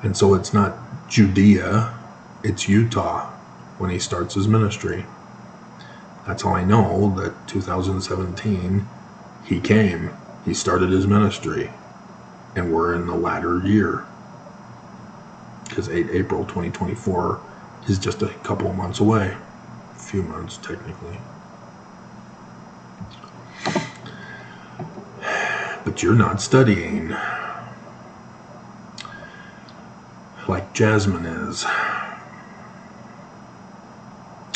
And so it's not Judea, it's Utah when he starts his ministry. That's how I know that 2017 he came, he started his ministry, and we're in the latter year. Because April 2024 is just a couple of months away. A few months, technically. But you're not studying like Jasmine is.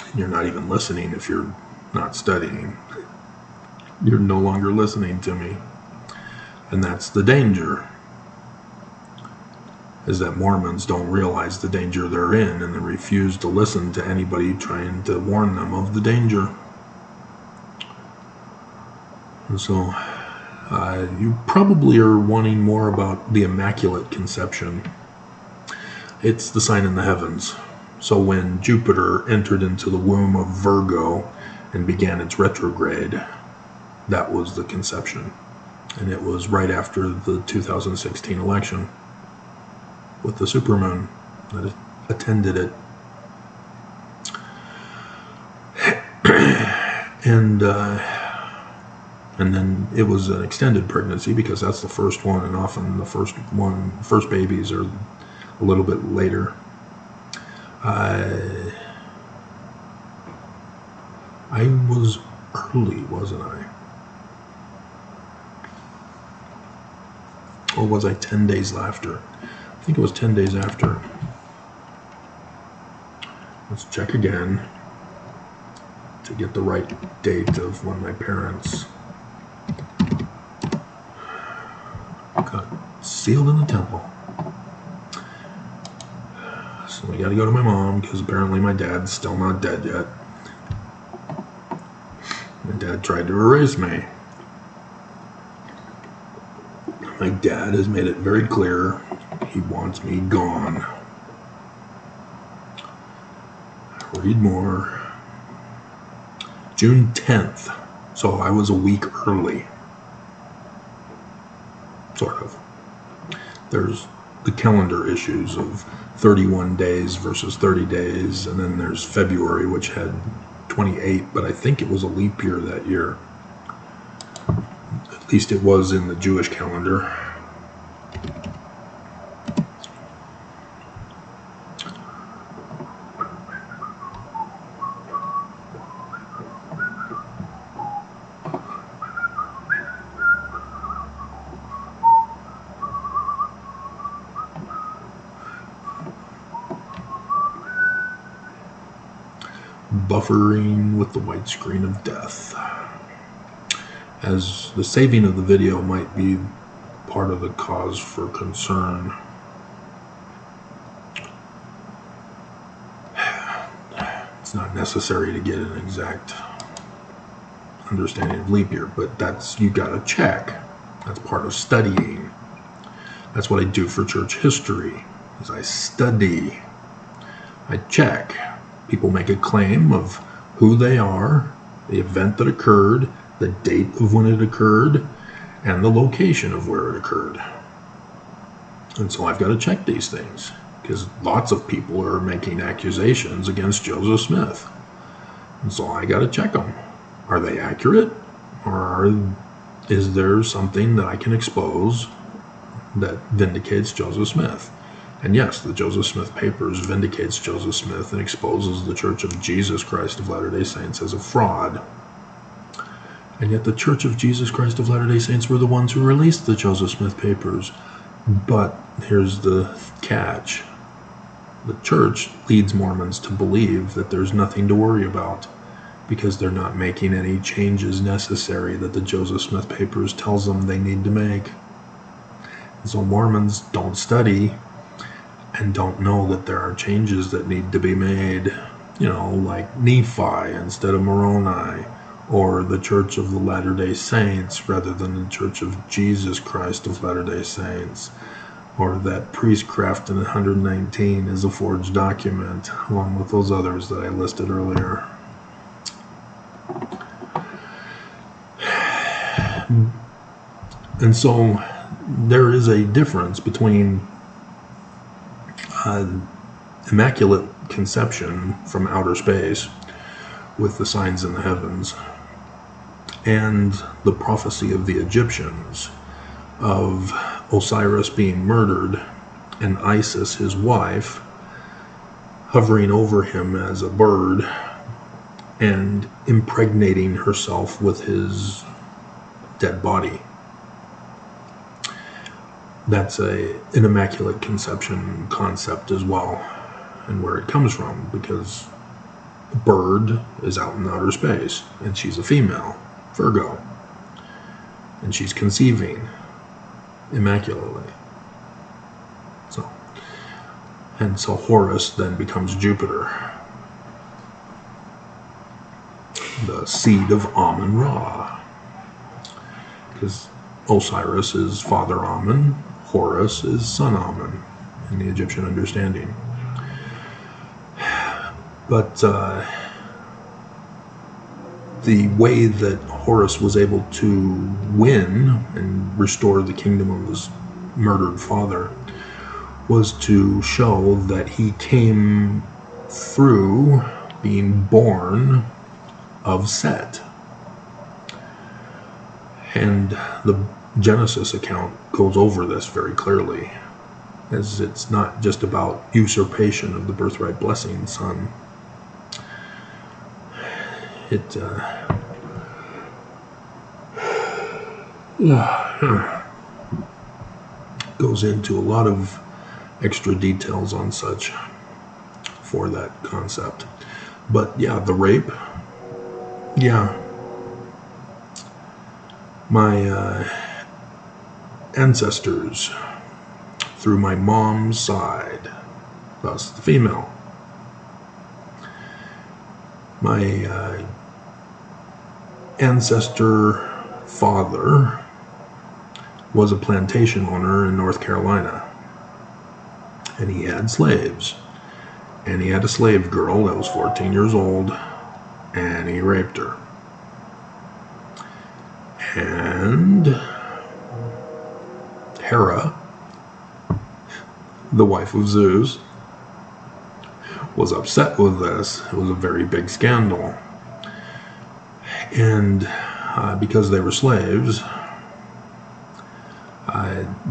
And you're not even listening if you're not studying. You're no longer listening to me. And that's the danger. Is that Mormons don't realize the danger they're in and they refuse to listen to anybody trying to warn them of the danger. And so you probably are wanting more about the Immaculate Conception. It's the sign in the heavens. So when Jupiter entered into the womb of Virgo and began its retrograde, that was the conception. And it was right after the 2016 election with the supermoon that attended it. And then it was an extended pregnancy because that's the first one, and often the first babies are a little bit later. I was early, wasn't I? Or was I 10 days after? I think it was 10 days after. Let's check again to get the right date of when my parents got sealed in the temple. So we got to go to my mom because apparently my dad's still not dead yet. My dad tried to erase me. My dad has made it very clear he wants me gone. Read more. June 10th. So I was a week early. Sort of. There's the calendar issues of 31 days versus 30 days, and then there's February, which had 28, but I think it was a leap year that year. At least it was in the Jewish calendar. Buffering with the white screen of death. As the saving of the video might be part of the cause for concern. It's not necessary to get an exact understanding of leap year, but that's, you gotta check. That's part of studying. That's what I do for church history, is I study. I check. People make a claim of who they are, the event that occurred, the date of when it occurred, and the location of where it occurred. And so I've got to check these things, because lots of people are making accusations against Joseph Smith. And so I got to check them. Are they accurate? Or is there something that I can expose that vindicates Joseph Smith? And yes, the Joseph Smith Papers vindicates Joseph Smith and exposes the Church of Jesus Christ of Latter-day Saints as a fraud. And yet the Church of Jesus Christ of Latter-day Saints were the ones who released the Joseph Smith Papers. But here's the catch. The church leads Mormons to believe that there's nothing to worry about. because they're not making any changes necessary that the Joseph Smith Papers tells them they need to make. And so Mormons don't study and don't know that there are changes that need to be made, like Nephi instead of Moroni, or the Church of the Latter-day Saints rather than the Church of Jesus Christ of Latter-day Saints, or that priestcraft in 119 is a forged document, along with those others that I listed earlier. And so there is a difference between immaculate conception from outer space with the signs in the heavens and the prophecy of the Egyptians of Osiris being murdered and Isis, his wife, hovering over him as a bird and impregnating herself with his dead body. That's an immaculate conception concept as well, and where it comes from, because the bird is out in outer space, and she's a female, Virgo, and she's conceiving immaculately. So Horus then becomes Jupiter, the seed of Amun-Ra, because Osiris is Father Amun, Horus is Son Amun in the Egyptian understanding. But the way that Horus was able to win and restore the kingdom of his murdered father was to show that he came through being born of Set. And the Genesis account goes over this very clearly, as it's not just about usurpation of the birthright blessing son. It goes into a lot of extra details on such for that concept. But yeah, the rape, my ancestors through my mom's side, thus the female, my ancestor father was a plantation owner in North Carolina, and he had slaves, and he had a slave girl that was 14 years old, and he raped her. And Hera, the wife of Zeus, was upset with this. It was a very big scandal. And because they were slaves,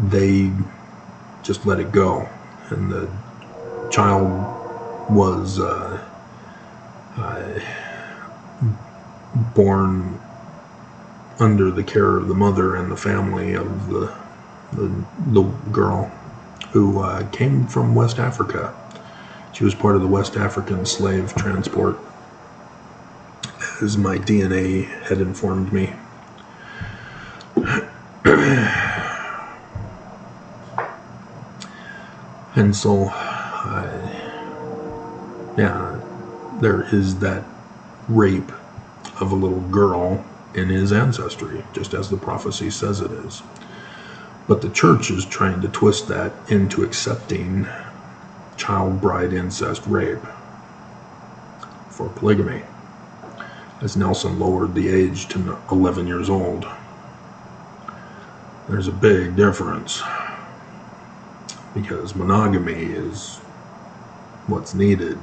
they just let it go. And the child was born under the care of the mother and the family of the girl, who came from West Africa. She was part of the West African slave transport, as my DNA had informed me. And so, there is that rape of a little girl in his ancestry, just as the prophecy says it is. But the church is trying to twist that into accepting child bride incest rape for polygamy, as Nelson lowered the age to 11 years old. There's a big difference, because monogamy is what's needed.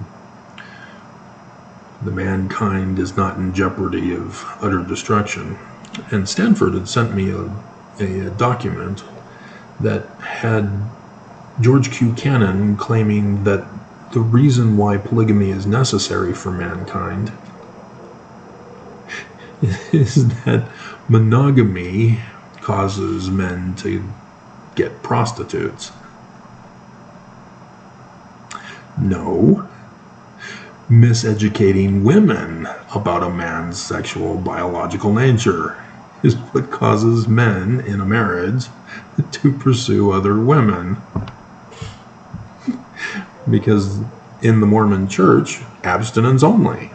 The mankind is not in jeopardy of utter destruction. And Stanford had sent me a document that had George Q. Cannon claiming that the reason why polygamy is necessary for mankind is that monogamy causes men to get prostitutes. No. miseducating women about a man's sexual biological nature is what causes men in a marriage to pursue other women. Because in the Mormon church, abstinence only.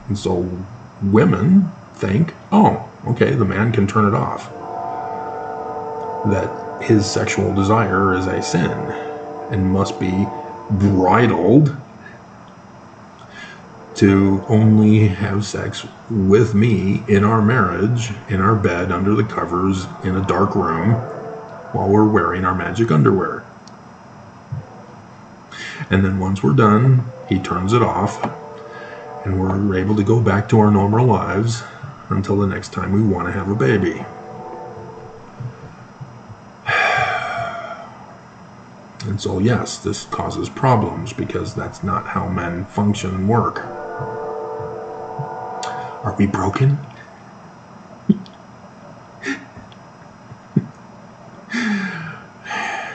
And so women think, oh, okay, the man can turn it off. That his sexual desire is a sin and must be bridled to only have sex with me in our marriage, in our bed, under the covers, in a dark room, while we're wearing our magic underwear. And then once we're done, he turns it off, and we're able to go back to our normal lives until the next time we want to have a baby. And so, yes, this causes problems because that's not how men function and work. Are we broken?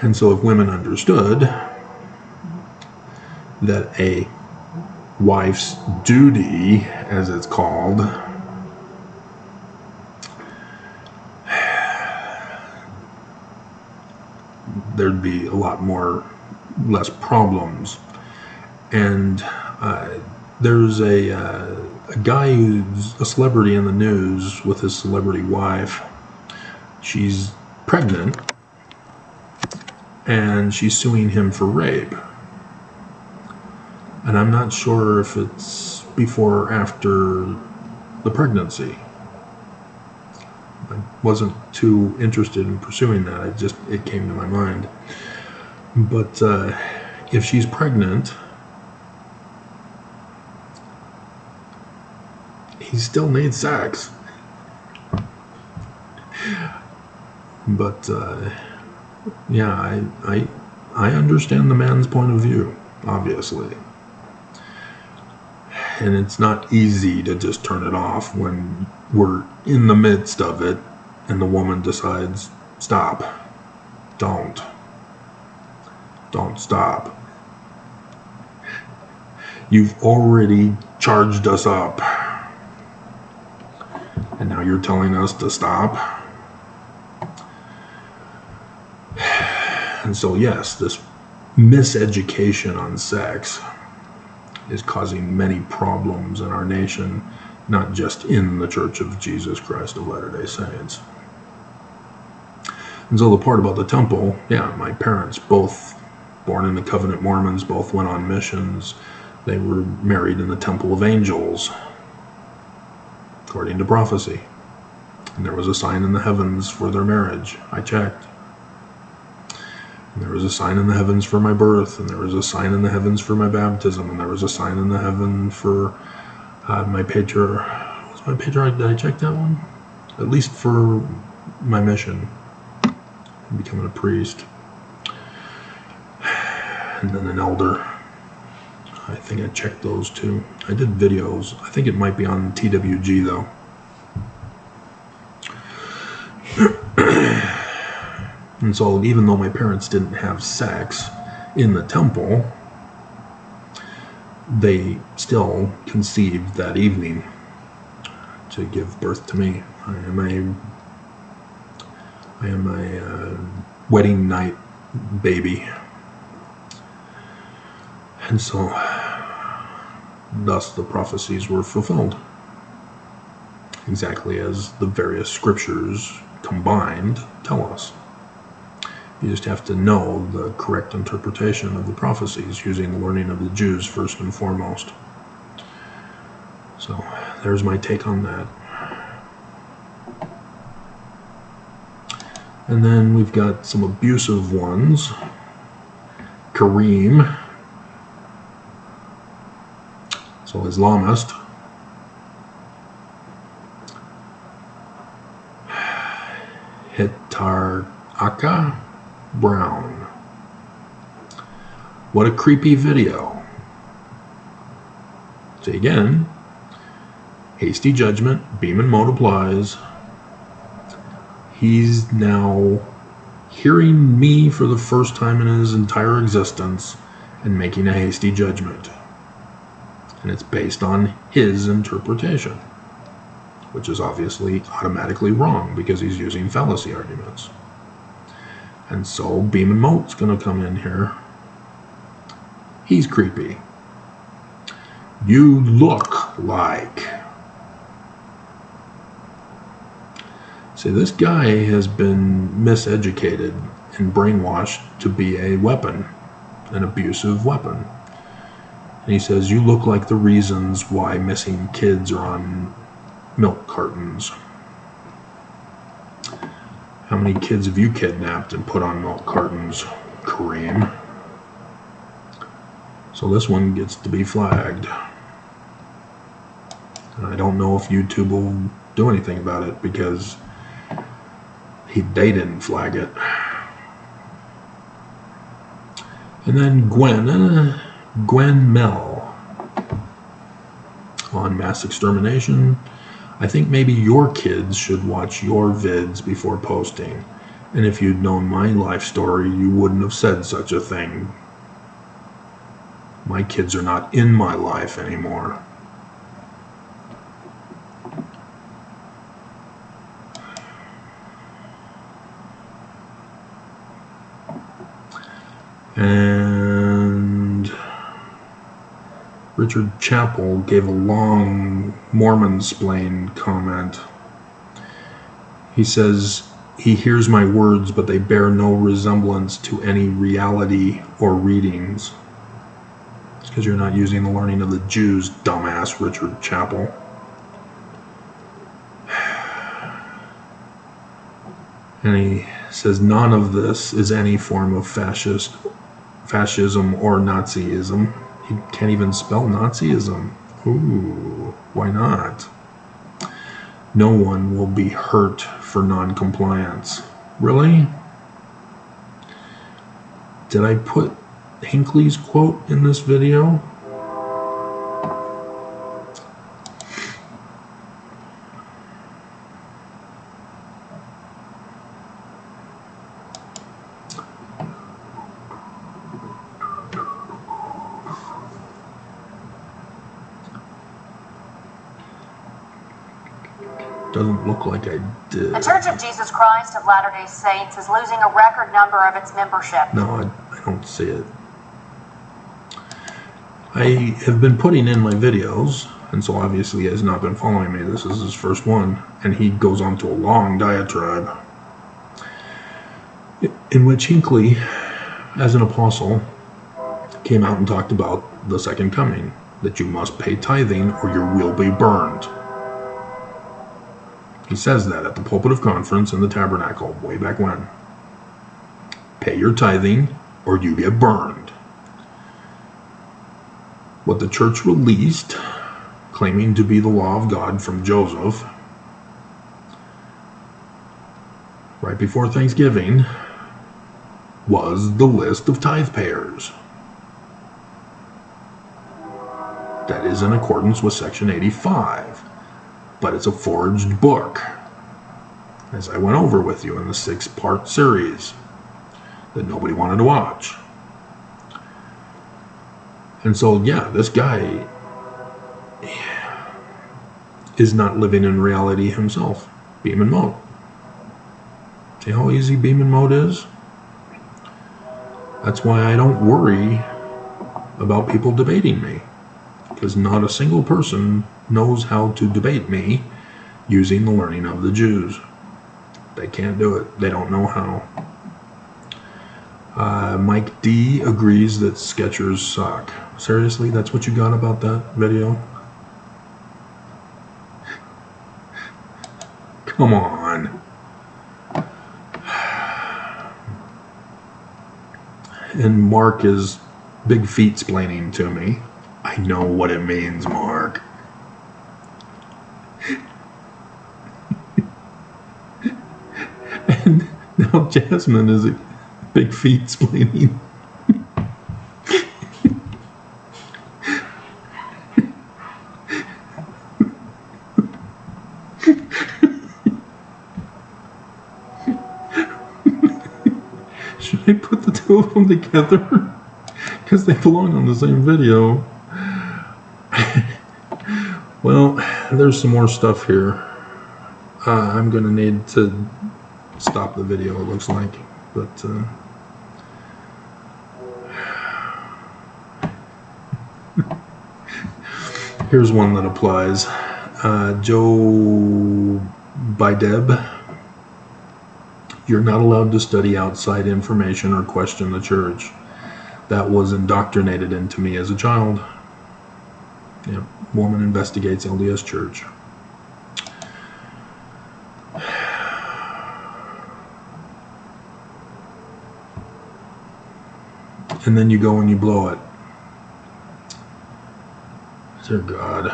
And so if women understood that a wife's duty, as it's called, there'd be a lot less problems. And there's a guy who's a celebrity in the news with his celebrity wife. She's pregnant, and she's suing him for rape. And I'm not sure if it's before or after the pregnancy. I wasn't too interested in pursuing that. It came to my mind. But if she's pregnant, he still needs sex. But yeah, I understand the man's point of view, obviously. And it's not easy to just turn it off when we're in the midst of it and the woman decides, stop. Don't stop. You've already charged us up. And now you're telling us to stop? And so, yes, this miseducation on sex is causing many problems in our nation, not just in the Church of Jesus Christ of Latter-day Saints. And so the part about the temple, yeah, my parents, both born in the Covenant Mormons, both went on missions. They were married in the Temple of Angels, according to prophecy. And there was a sign in the heavens for their marriage. I checked. And there was a sign in the heavens for my birth, and there was a sign in the heavens for my baptism, and there was a sign in the heaven for my patriarch. Was my patriarch? Did I check that one? At least for my mission, becoming a priest, and then an elder. I think I checked those too. I did videos. I think it might be on TWG though. And so even though my parents didn't have sex in the temple, they still conceived that evening to give birth to me. I am a wedding night baby. And so thus the prophecies were fulfilled, exactly as the various scriptures combined tell us. You just have to know the correct interpretation of the prophecies using the learning of the Jews first and foremost. So there's my take on that. And then we've got some abusive ones. Kareem, so Islamist. Hitaraka Brown. What a creepy video. So again, hasty judgment, beam and mode applies. He's now hearing me for the first time in his entire existence and making a hasty judgment. And it's based on his interpretation, which is obviously automatically wrong because he's using fallacy arguments. And so Beam and Moat's going to come in here. He's creepy. You look like... See, this guy has been miseducated and brainwashed to be a weapon, an abusive weapon. And he says, you look like the reasons why missing kids are on milk cartons. How many kids have you kidnapped and put on milk cartons, Kareem? So this one gets to be flagged. And I don't know if YouTube will do anything about it because they didn't flag it. And then Gwen Mel on mass extermination. I think maybe your kids should watch your vids before posting. And if you'd known my life story, you wouldn't have said such a thing. My kids are not in my life anymore. And Richard Chappell gave a long Mormon-splained comment. He says, he hears my words, but they bear no resemblance to any reality or readings. It's because you're not using the learning of the Jews, dumbass Richard Chappell. And he says, none of this is any form of fascism or Nazism. He can't even spell Nazism. Ooh, why not? No one will be hurt for non-compliance. Really? Did I put Hinckley's quote in this video? Doesn't look like I did. The Church of Jesus Christ of Latter-day Saints is losing a record number of its membership. No, I don't see it. I have been putting in my videos, and so obviously he has not been following me. This is his first one, and he goes on to a long diatribe in which Hinckley, as an apostle, came out and talked about the second coming, that you must pay tithing or you will be burned. He says that at the pulpit of conference in the tabernacle way back when. Pay your tithing or you get burned. What the church released, claiming to be the law of God from Joseph, right before Thanksgiving, was the list of tithe payers. That is in accordance with Section 85. But it's a forged book, as I went over with you in the 6-part series that nobody wanted to watch. And so, yeah, this guy is not living in reality himself. Beam and Moat. See how easy Beam and Moat is? That's why I don't worry about people debating me, because not a single person knows how to debate me using the learning of the Jews. They can't do it. They don't know how. Mike D agrees that Skechers suck. Seriously, that's what you got about that video? Come on. And Mark is big feet splaining to me. I know what it means, Mark. And now Jasmine is a big feet splaining. Should I put the two of them together? Because they belong on the same video. Well, there's some more stuff here. I'm going to need to stop the video, it looks like. But here's one that applies. Joe Bideb, you're not allowed to study outside information or question the church. That was indoctrinated into me as a child. Yeah, woman investigates LDS church. And then you go and you blow it. Dear God.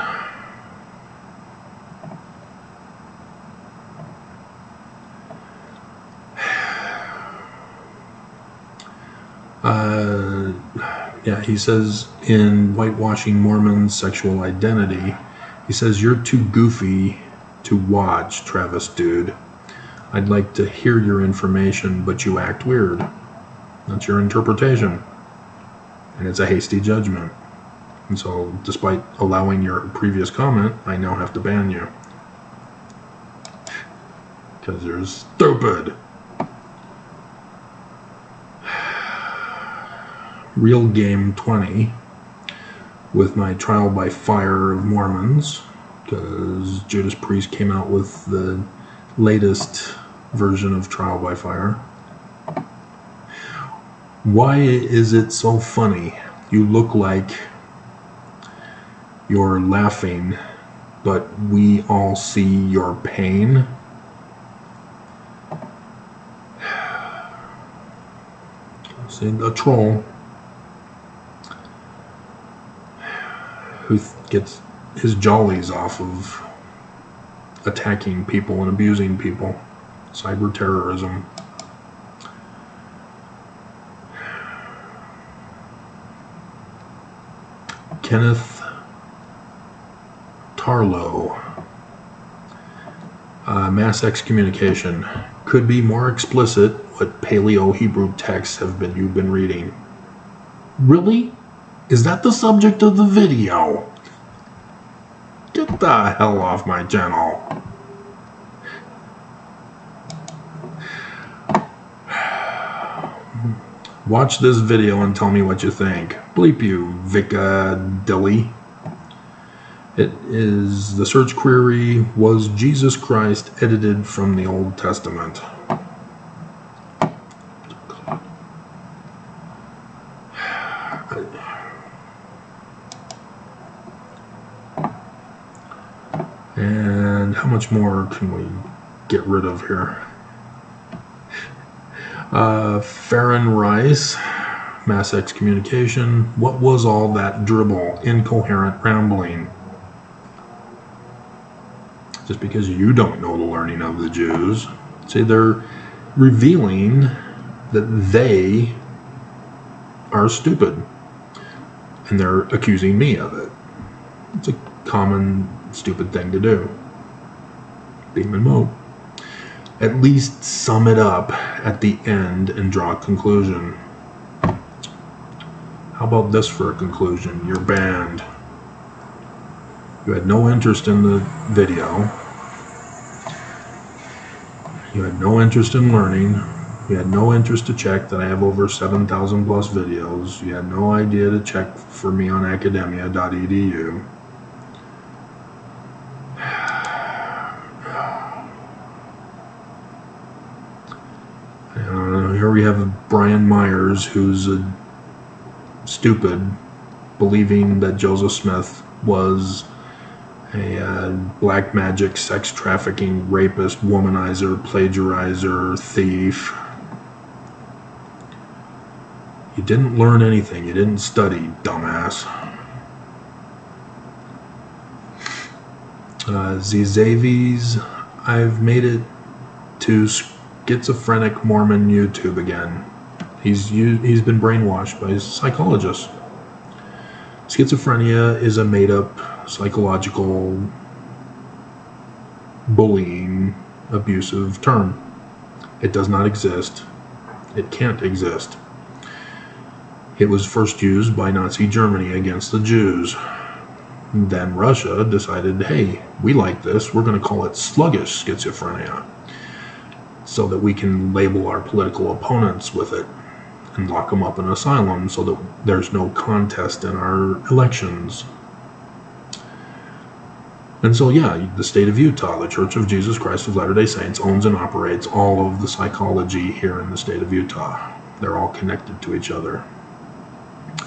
Yeah, he says in Whitewashing Mormons' Sexual Identity, he says, you're too goofy to watch, Travis dude. I'd like to hear your information, but you act weird. That's your interpretation. And it's a hasty judgment. And so, despite allowing your previous comment, I now have to ban you. Because you're stupid. Real Game 20 with my Trial by Fire of Mormons, because Judas Priest came out with the latest version of Trial by Fire. Why is it so funny? You look like you're laughing, but we all see your pain. See, a troll who gets his jollies off of attacking people and abusing people. Cyber terrorism. Kenneth Tarlow. Mass excommunication. Could be more explicit what Paleo-Hebrew texts you've been reading. Really? Is that the subject of the video? Get the hell off my channel. Watch this video and tell me what you think. Bleep you, Vicadilly. It is, the search query was Jesus Christ edited from the Old Testament. And how much more can we get rid of here? Farron Rice, mass excommunication. What was all that dribble, incoherent rambling? Just because you don't know the learning of the Jews. See, they're revealing that they are stupid. And they're accusing me of it. It's a common stupid thing to do. Beam and moat. At least sum it up at the end and draw a conclusion. How about this for a conclusion? You're banned. You had no interest in the video. You had no interest in learning. You had no interest to check that I have over 7,000 plus videos. You had no idea to check for me on academia.edu. Here we have Brian Myers, who's a stupid, believing that Joseph Smith was a black magic, sex trafficking, rapist, womanizer, plagiarizer, thief. You didn't learn anything. You didn't study, dumbass. Zizavi's, I've made it to Schizophrenic Mormon YouTube again. He's been brainwashed by his psychologists. Schizophrenia is a made-up psychological bullying, abusive term. It does not exist. It can't exist. It was first used by Nazi Germany against the Jews. Then Russia decided, hey, we like this, we're going to call it sluggish schizophrenia, so that we can label our political opponents with it and lock them up in asylum so that there's no contest in our elections. And so, yeah, the state of Utah, the Church of Jesus Christ of Latter-day Saints, owns and operates all of the psychology here in the state of Utah. They're all connected to each other.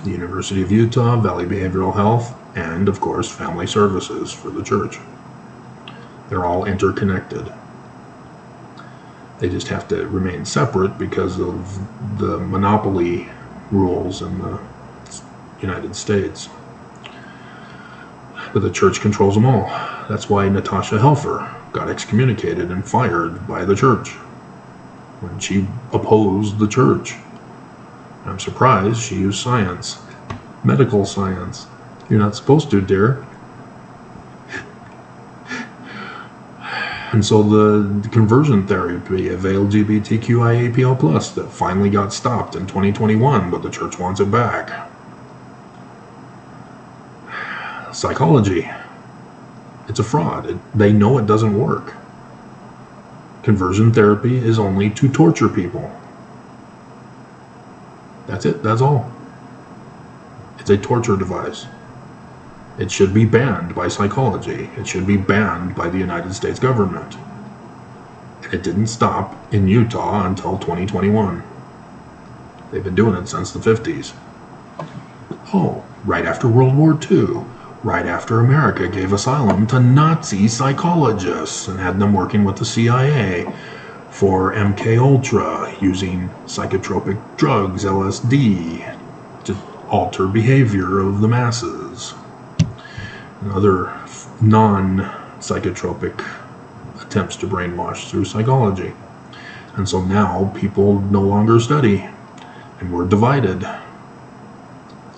The University of Utah, Valley Behavioral Health, and, of course, Family Services for the church. They're all interconnected. They just have to remain separate because of the monopoly rules in the United States. But the church controls them all. That's why Natasha Helfer got excommunicated and fired by the church when she opposed the church. I'm surprised she used science, medical science. You're not supposed to, dear. And so the conversion therapy of LGBTQIAPL+ that finally got stopped in 2021, but the church wants it back. Psychology. It's a fraud. They know it doesn't work. Conversion therapy is only to torture people. That's it. That's all. It's a torture device. It should be banned by psychology. It should be banned by the United States government. And it didn't stop in Utah until 2021. They've been doing it since the 50s. Oh, right after World War II. Right after America gave asylum to Nazi psychologists and had them working with the CIA for MK Ultra, using psychotropic drugs, LSD, to alter behavior of the masses, and other non-psychotropic attempts to brainwash through psychology. And so now people no longer study, and we're divided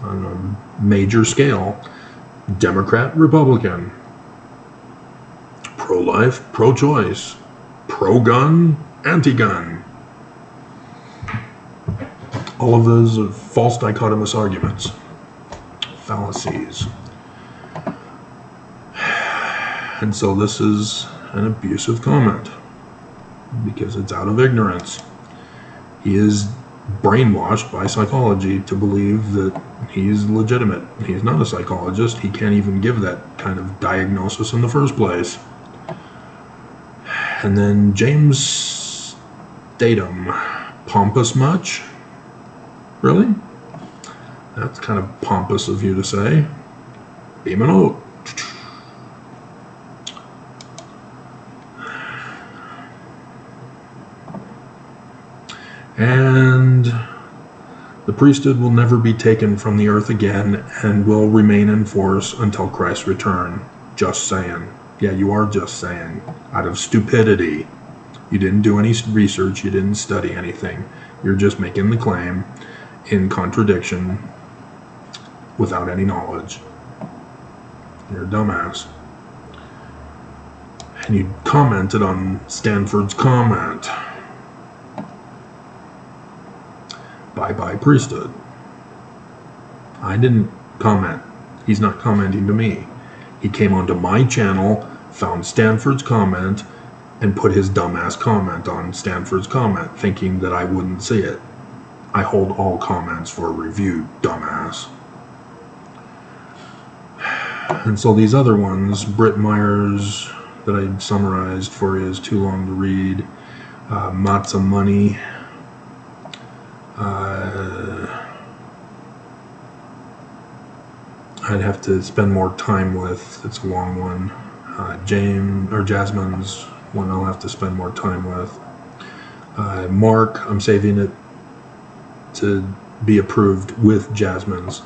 on a major scale. Democrat, Republican, pro-life, pro-choice, pro-gun, anti-gun. All of those are false dichotomous arguments, fallacies. And so this is an abusive comment because it's out of ignorance. He is brainwashed by psychology to believe that he's legitimate. He's not a psychologist. He can't even give that kind of diagnosis in the first place. And then James Statham, pompous much? Really? That's kind of pompous of you to say. Beam and out. And the priesthood will never be taken from the earth again and will remain in force until Christ's return. Just saying. Yeah, you are just saying. Out of stupidity. You didn't do any research. You didn't study anything. You're just making the claim in contradiction without any knowledge. You're a dumbass. And you commented on Stanford's comment. Bye-bye priesthood. I didn't comment. He's not commenting to me. He came onto my channel, found Stanford's comment, and put his dumbass comment on Stanford's comment, thinking that I wouldn't see it. I hold all comments for review, dumbass. And so these other ones, Britt Myers, that I summarized for you is too long to read. Matza Money. I'd have to spend more time with. It's a long one. Jasmine's one I'll have to spend more time with. Mark, I'm saving it to be approved with Jasmine's.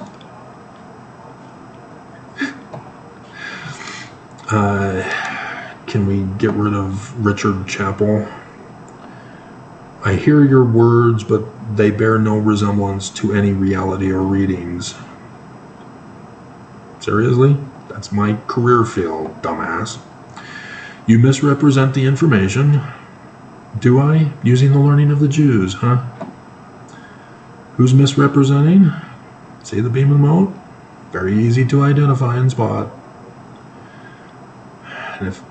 Can we get rid of Richard Chappell? I hear your words, but they bear no resemblance to any reality or readings. Seriously? That's my career field, dumbass. You misrepresent the information. Do I? Using the learning of the Jews, huh? Who's misrepresenting? See the beam and mote? Very easy to identify and spot. And if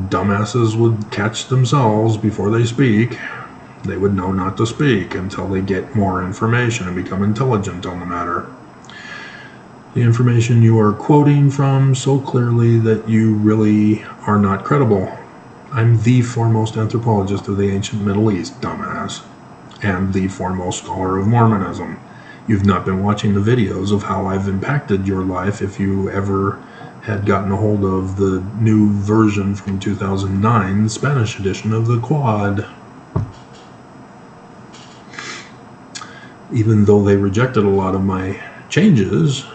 dumbasses would catch themselves before they speak, they would know not to speak until they get more information and become intelligent on the matter. The information you are quoting from so clearly that you really are not credible. I'm the foremost anthropologist of the ancient Middle East, dumbass, and the foremost scholar of Mormonism. You've not been watching the videos of how I've impacted your life if you ever had gotten a hold of the new version from 2009, the Spanish edition of the Quad. Even though they rejected a lot of my changes,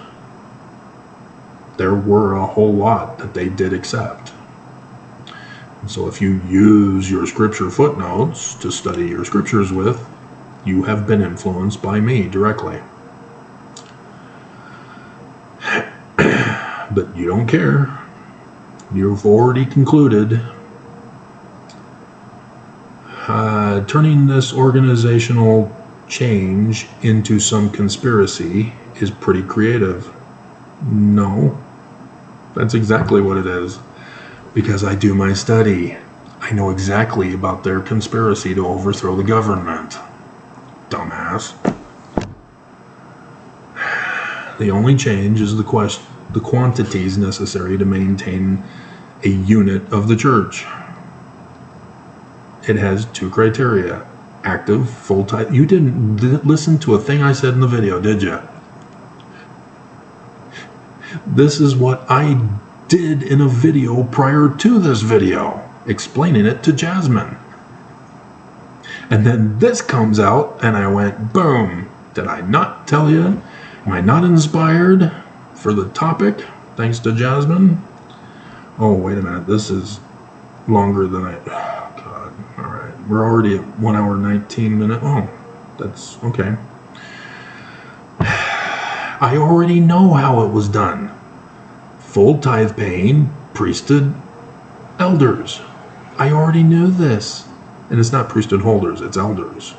there were a whole lot that they did accept. And so if you use your scripture footnotes to study your scriptures with, you have been influenced by me directly. But you don't care. You've already concluded. Turning this organizational change into some conspiracy is pretty creative. No, that's exactly what it is. Because I do my study. I know exactly about their conspiracy to overthrow the government. Dumbass. The only change is the quantities necessary to maintain a unit of the church. It has two criteria: active, full-time. You didn't listen to a thing I said in the video, did you? This is what I did in a video prior to this video, explaining it to Jasmine. And then this comes out, and I went, boom. Did I not tell you? Am I not inspired for the topic, thanks to Jasmine? Oh, wait a minute. This is longer than I... Oh, God. All right. We're already at 1 hour, 19 minutes. Oh, that's okay. I already know how it was done. Full tithe paying priesthood elders. I already knew this. And it's not priesthood holders, it's elders.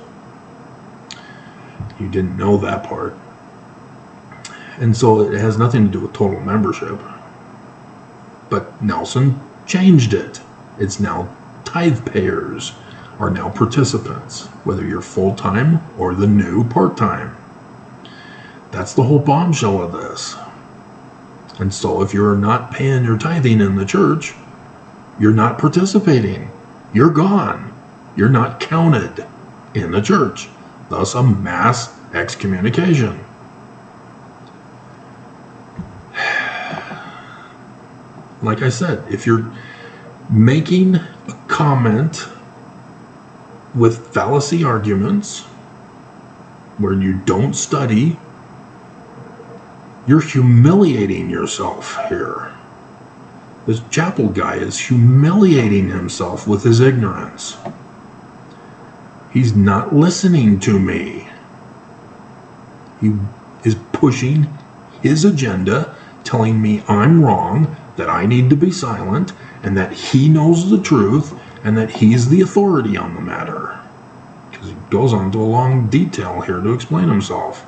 You didn't know that part. And so it has nothing to do with total membership. But Nelson changed it. It's now tithe payers are now participants, whether you're full-time or the new part-time. That's the whole bombshell of this. And so if you're not paying your tithing in the church, you're not participating. You're gone. You're not counted in the church. Thus a mass excommunication. Like I said, if you're making a comment with fallacy arguments where you don't study, you're humiliating yourself here. This chapel guy is humiliating himself with his ignorance. He's not listening to me. He is pushing his agenda, telling me I'm wrong, that I need to be silent, and that he knows the truth, and that he's the authority on the matter. Because he goes on to a long detail here to explain himself.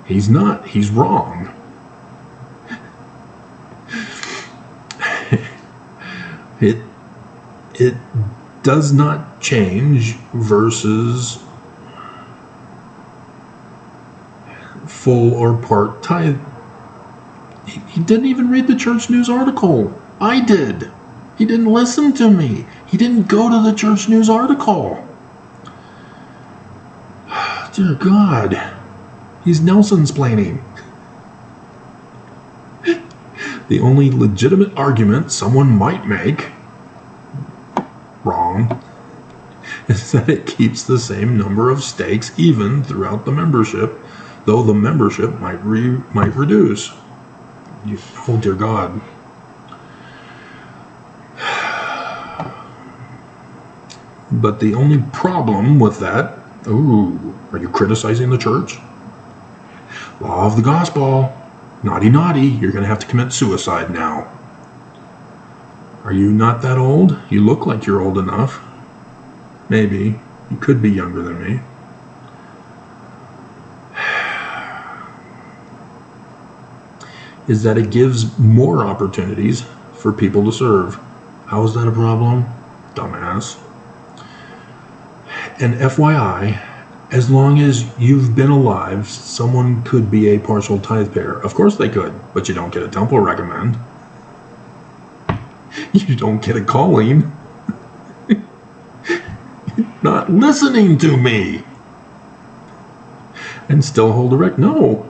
He's not. He's wrong. It does not change versus full or part tithe. He didn't even read the church news article. I did. He didn't listen to me. He didn't go to the church news article. Dear God. He's Nelsonsplaining. The only legitimate argument someone might make, wrong, is that it keeps the same number of stakes even throughout the membership, though the membership might reduce. Oh dear God. But the only problem with that, are you criticizing the church? Law of the gospel. Naughty, naughty, you're going to have to commit suicide now. Are you not that old? You look like you're old enough. Maybe. You could be younger than me. Is that it gives more opportunities for people to serve. How is that a problem? Dumbass. And FYI, as long as you've been alive, someone could be a partial tithe payer. Of course they could, but you don't get a temple recommend. You don't get a calling. Not listening to me. And still hold erect. No.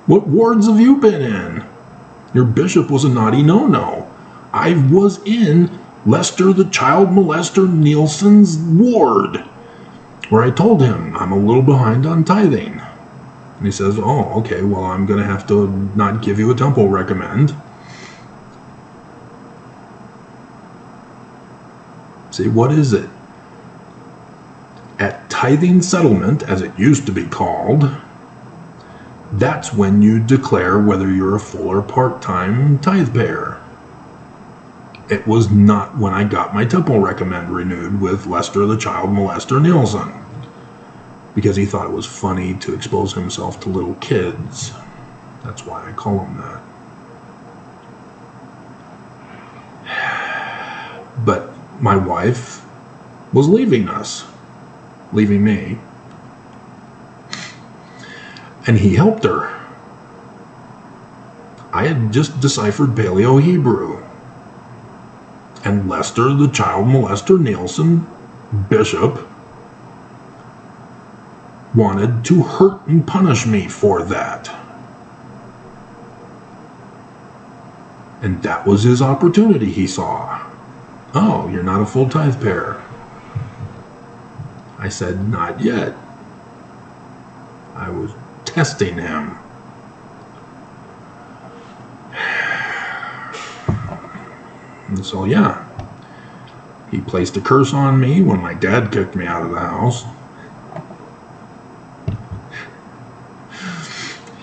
What wards have you been in? Your bishop was a naughty no-no. I was in Lester the child molester Nielsen's ward, where I told him I'm a little behind on tithing. And he says, oh, okay, well, I'm going to have to not give you a temple recommend. See, what is it? At tithing settlement, as it used to be called, that's when you declare whether you're a full or part-time tithe payer. It was not when I got my temple recommend renewed with Lester the child molester Nielsen, because he thought it was funny to expose himself to little kids. That's why I call him that. But my wife was leaving me. And he helped her. I had just deciphered Paleo-Hebrew. And Lester, the child molester Nielsen, bishop, wanted to hurt and punish me for that. And that was his opportunity, he saw. Oh, you're not a full tithe payer. I said, not yet. I was testing him. And so, yeah, he placed a curse on me when my dad kicked me out of the house.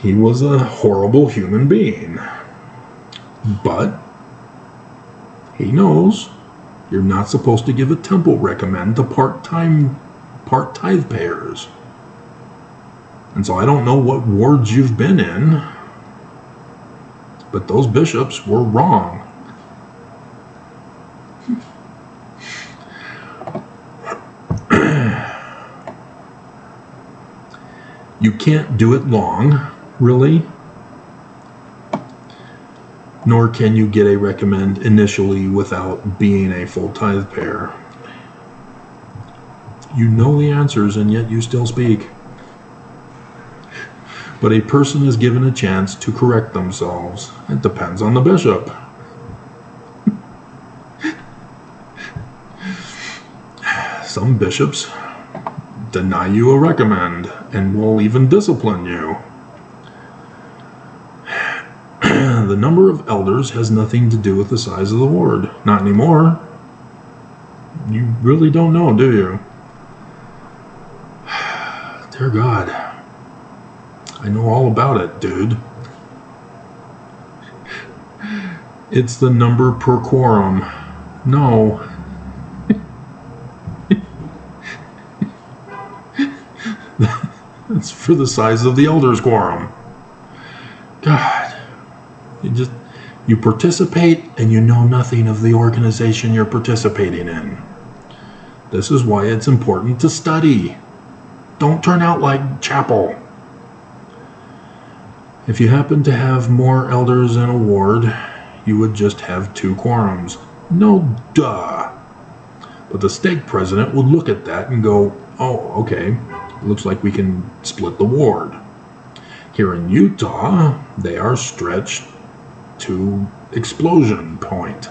He was a horrible human being. But he knows you're not supposed to give a temple recommend to part tithe payers. And so I don't know what wards you've been in, but those bishops were wrong. You can't do it long, really, nor can you get a recommend initially without being a full tithe payer. You know the answers, and yet you still speak. But a person is given a chance to correct themselves. It depends on the bishop. Some bishops deny you a recommend and will even discipline you. The number of elders has nothing to do with the size of the ward. Not anymore. You really don't know, do you? Dear God, I know all about it, dude. It's the number per quorum. No. It's for the size of the elders' quorum. God. You participate and you know nothing of the organization you're participating in. This is why it's important to study. Don't turn out like Chapel. If you happen to have more elders in a ward, you would just have 2 quorums. No duh. But the stake president would look at that and go, oh, okay, looks like we can split the ward. Here in Utah, they are stretched to explosion point.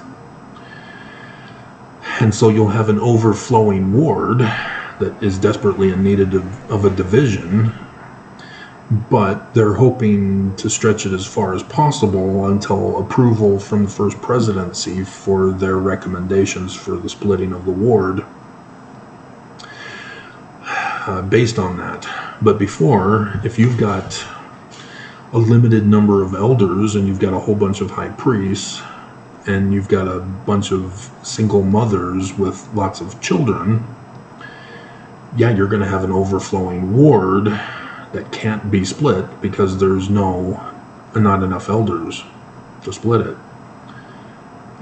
And so you'll have an overflowing ward that is desperately in need of a division, but they're hoping to stretch it as far as possible until approval from the first presidency for their recommendations for the splitting of the ward based on that. But before, if you've got a limited number of elders and you've got a whole bunch of high priests and you've got a bunch of single mothers with lots of children, yeah, you're going to have an overflowing ward that can't be split because there's not enough elders to split it.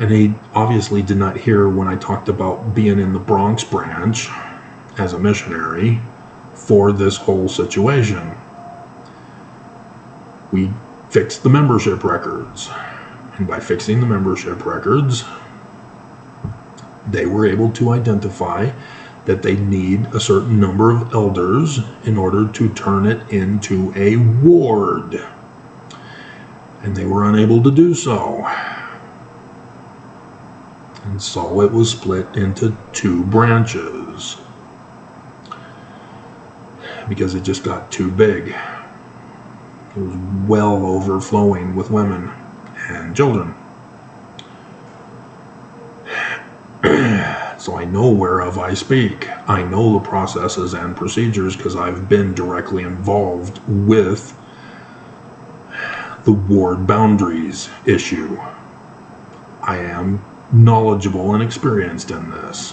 And he obviously did not hear when I talked about being in the Bronx branch as a missionary for this whole situation. We fixed the membership records. And by fixing the membership records, they were able to identify that they need a certain number of elders in order to turn it into a ward. And they were unable to do so. And so it was split into 2 branches because it just got too big. It was well overflowing with women and children. So I know whereof I speak. I know the processes and procedures because I've been directly involved with the ward boundaries issue. I am knowledgeable and experienced in this.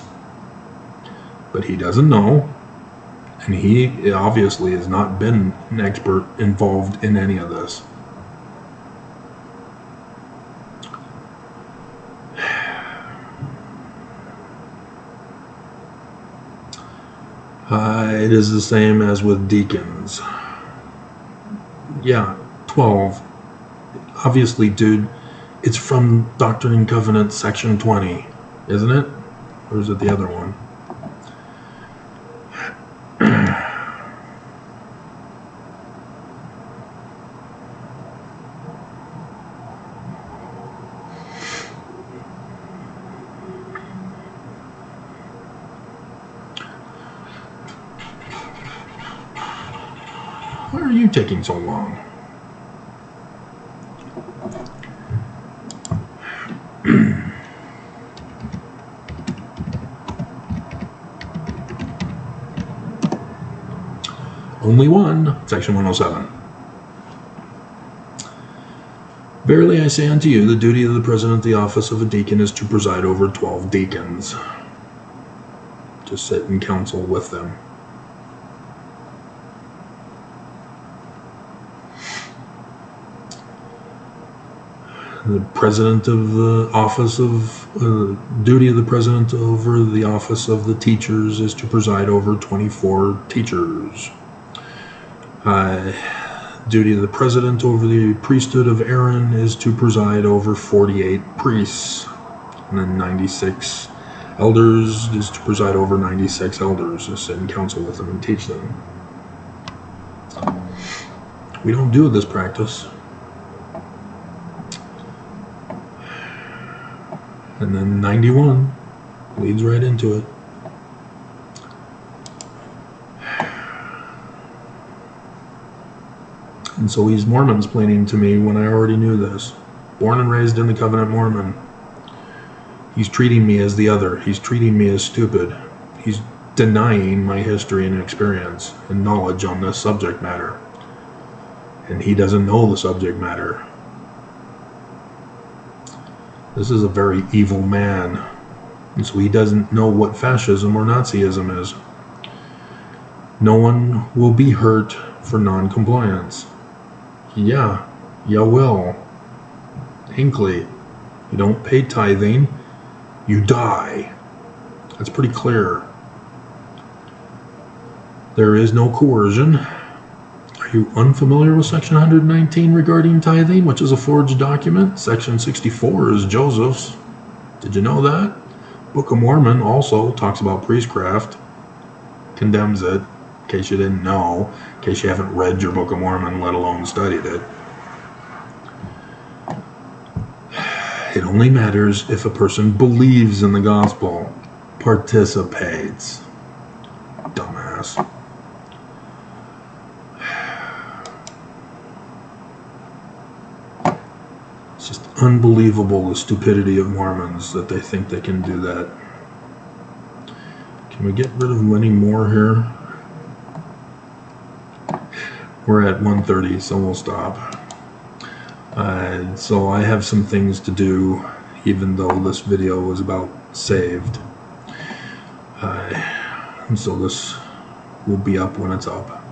But he doesn't know, and he obviously has not been an expert involved in any of this. It is the same as with deacons. Yeah, 12. Obviously, dude, it's from Doctrine and Covenants, section 20, isn't it? Or is it the other one? Why are you taking so long? Only one, section 107. Verily I say unto you, the duty of the president of the office of a deacon is to preside over 12 deacons, to sit in council with them. The president of the office of duty of the president over the office of the teachers is to preside over 24 teachers. Duty of the president over the priesthood of Aaron is to preside over 48 priests, and then 96 elders is to preside over 96 elders, to sit in council with them and teach them. We don't do this practice. And then 91 leads right into it. And so he's Mormon-splaining to me when I already knew this. Born and raised in the Covenant Mormon. He's treating me as the other. He's treating me as stupid. He's denying my history and experience and knowledge on this subject matter. And he doesn't know the subject matter. This is a very evil man. And so he doesn't know what fascism or Nazism is. No one will be hurt for non-compliance. Yeah, you will. Hinckley, you don't pay tithing, you die. That's pretty clear. There is no coercion. Are you unfamiliar with section 119 regarding tithing, which is a forged document? Section 64 is Joseph's. Did you know that? Book of Mormon also talks about priestcraft, condemns it, in case you didn't know, in case you haven't read your Book of Mormon, let alone studied it. It only matters if a person believes in the gospel, participates. Dumbass. It's just unbelievable, the stupidity of Mormons, that they think they can do that. Can we get rid of any more here? We're at 1:30, so we'll stop. So I have some things to do, even though this video was about saved. And so this will be up when it's up.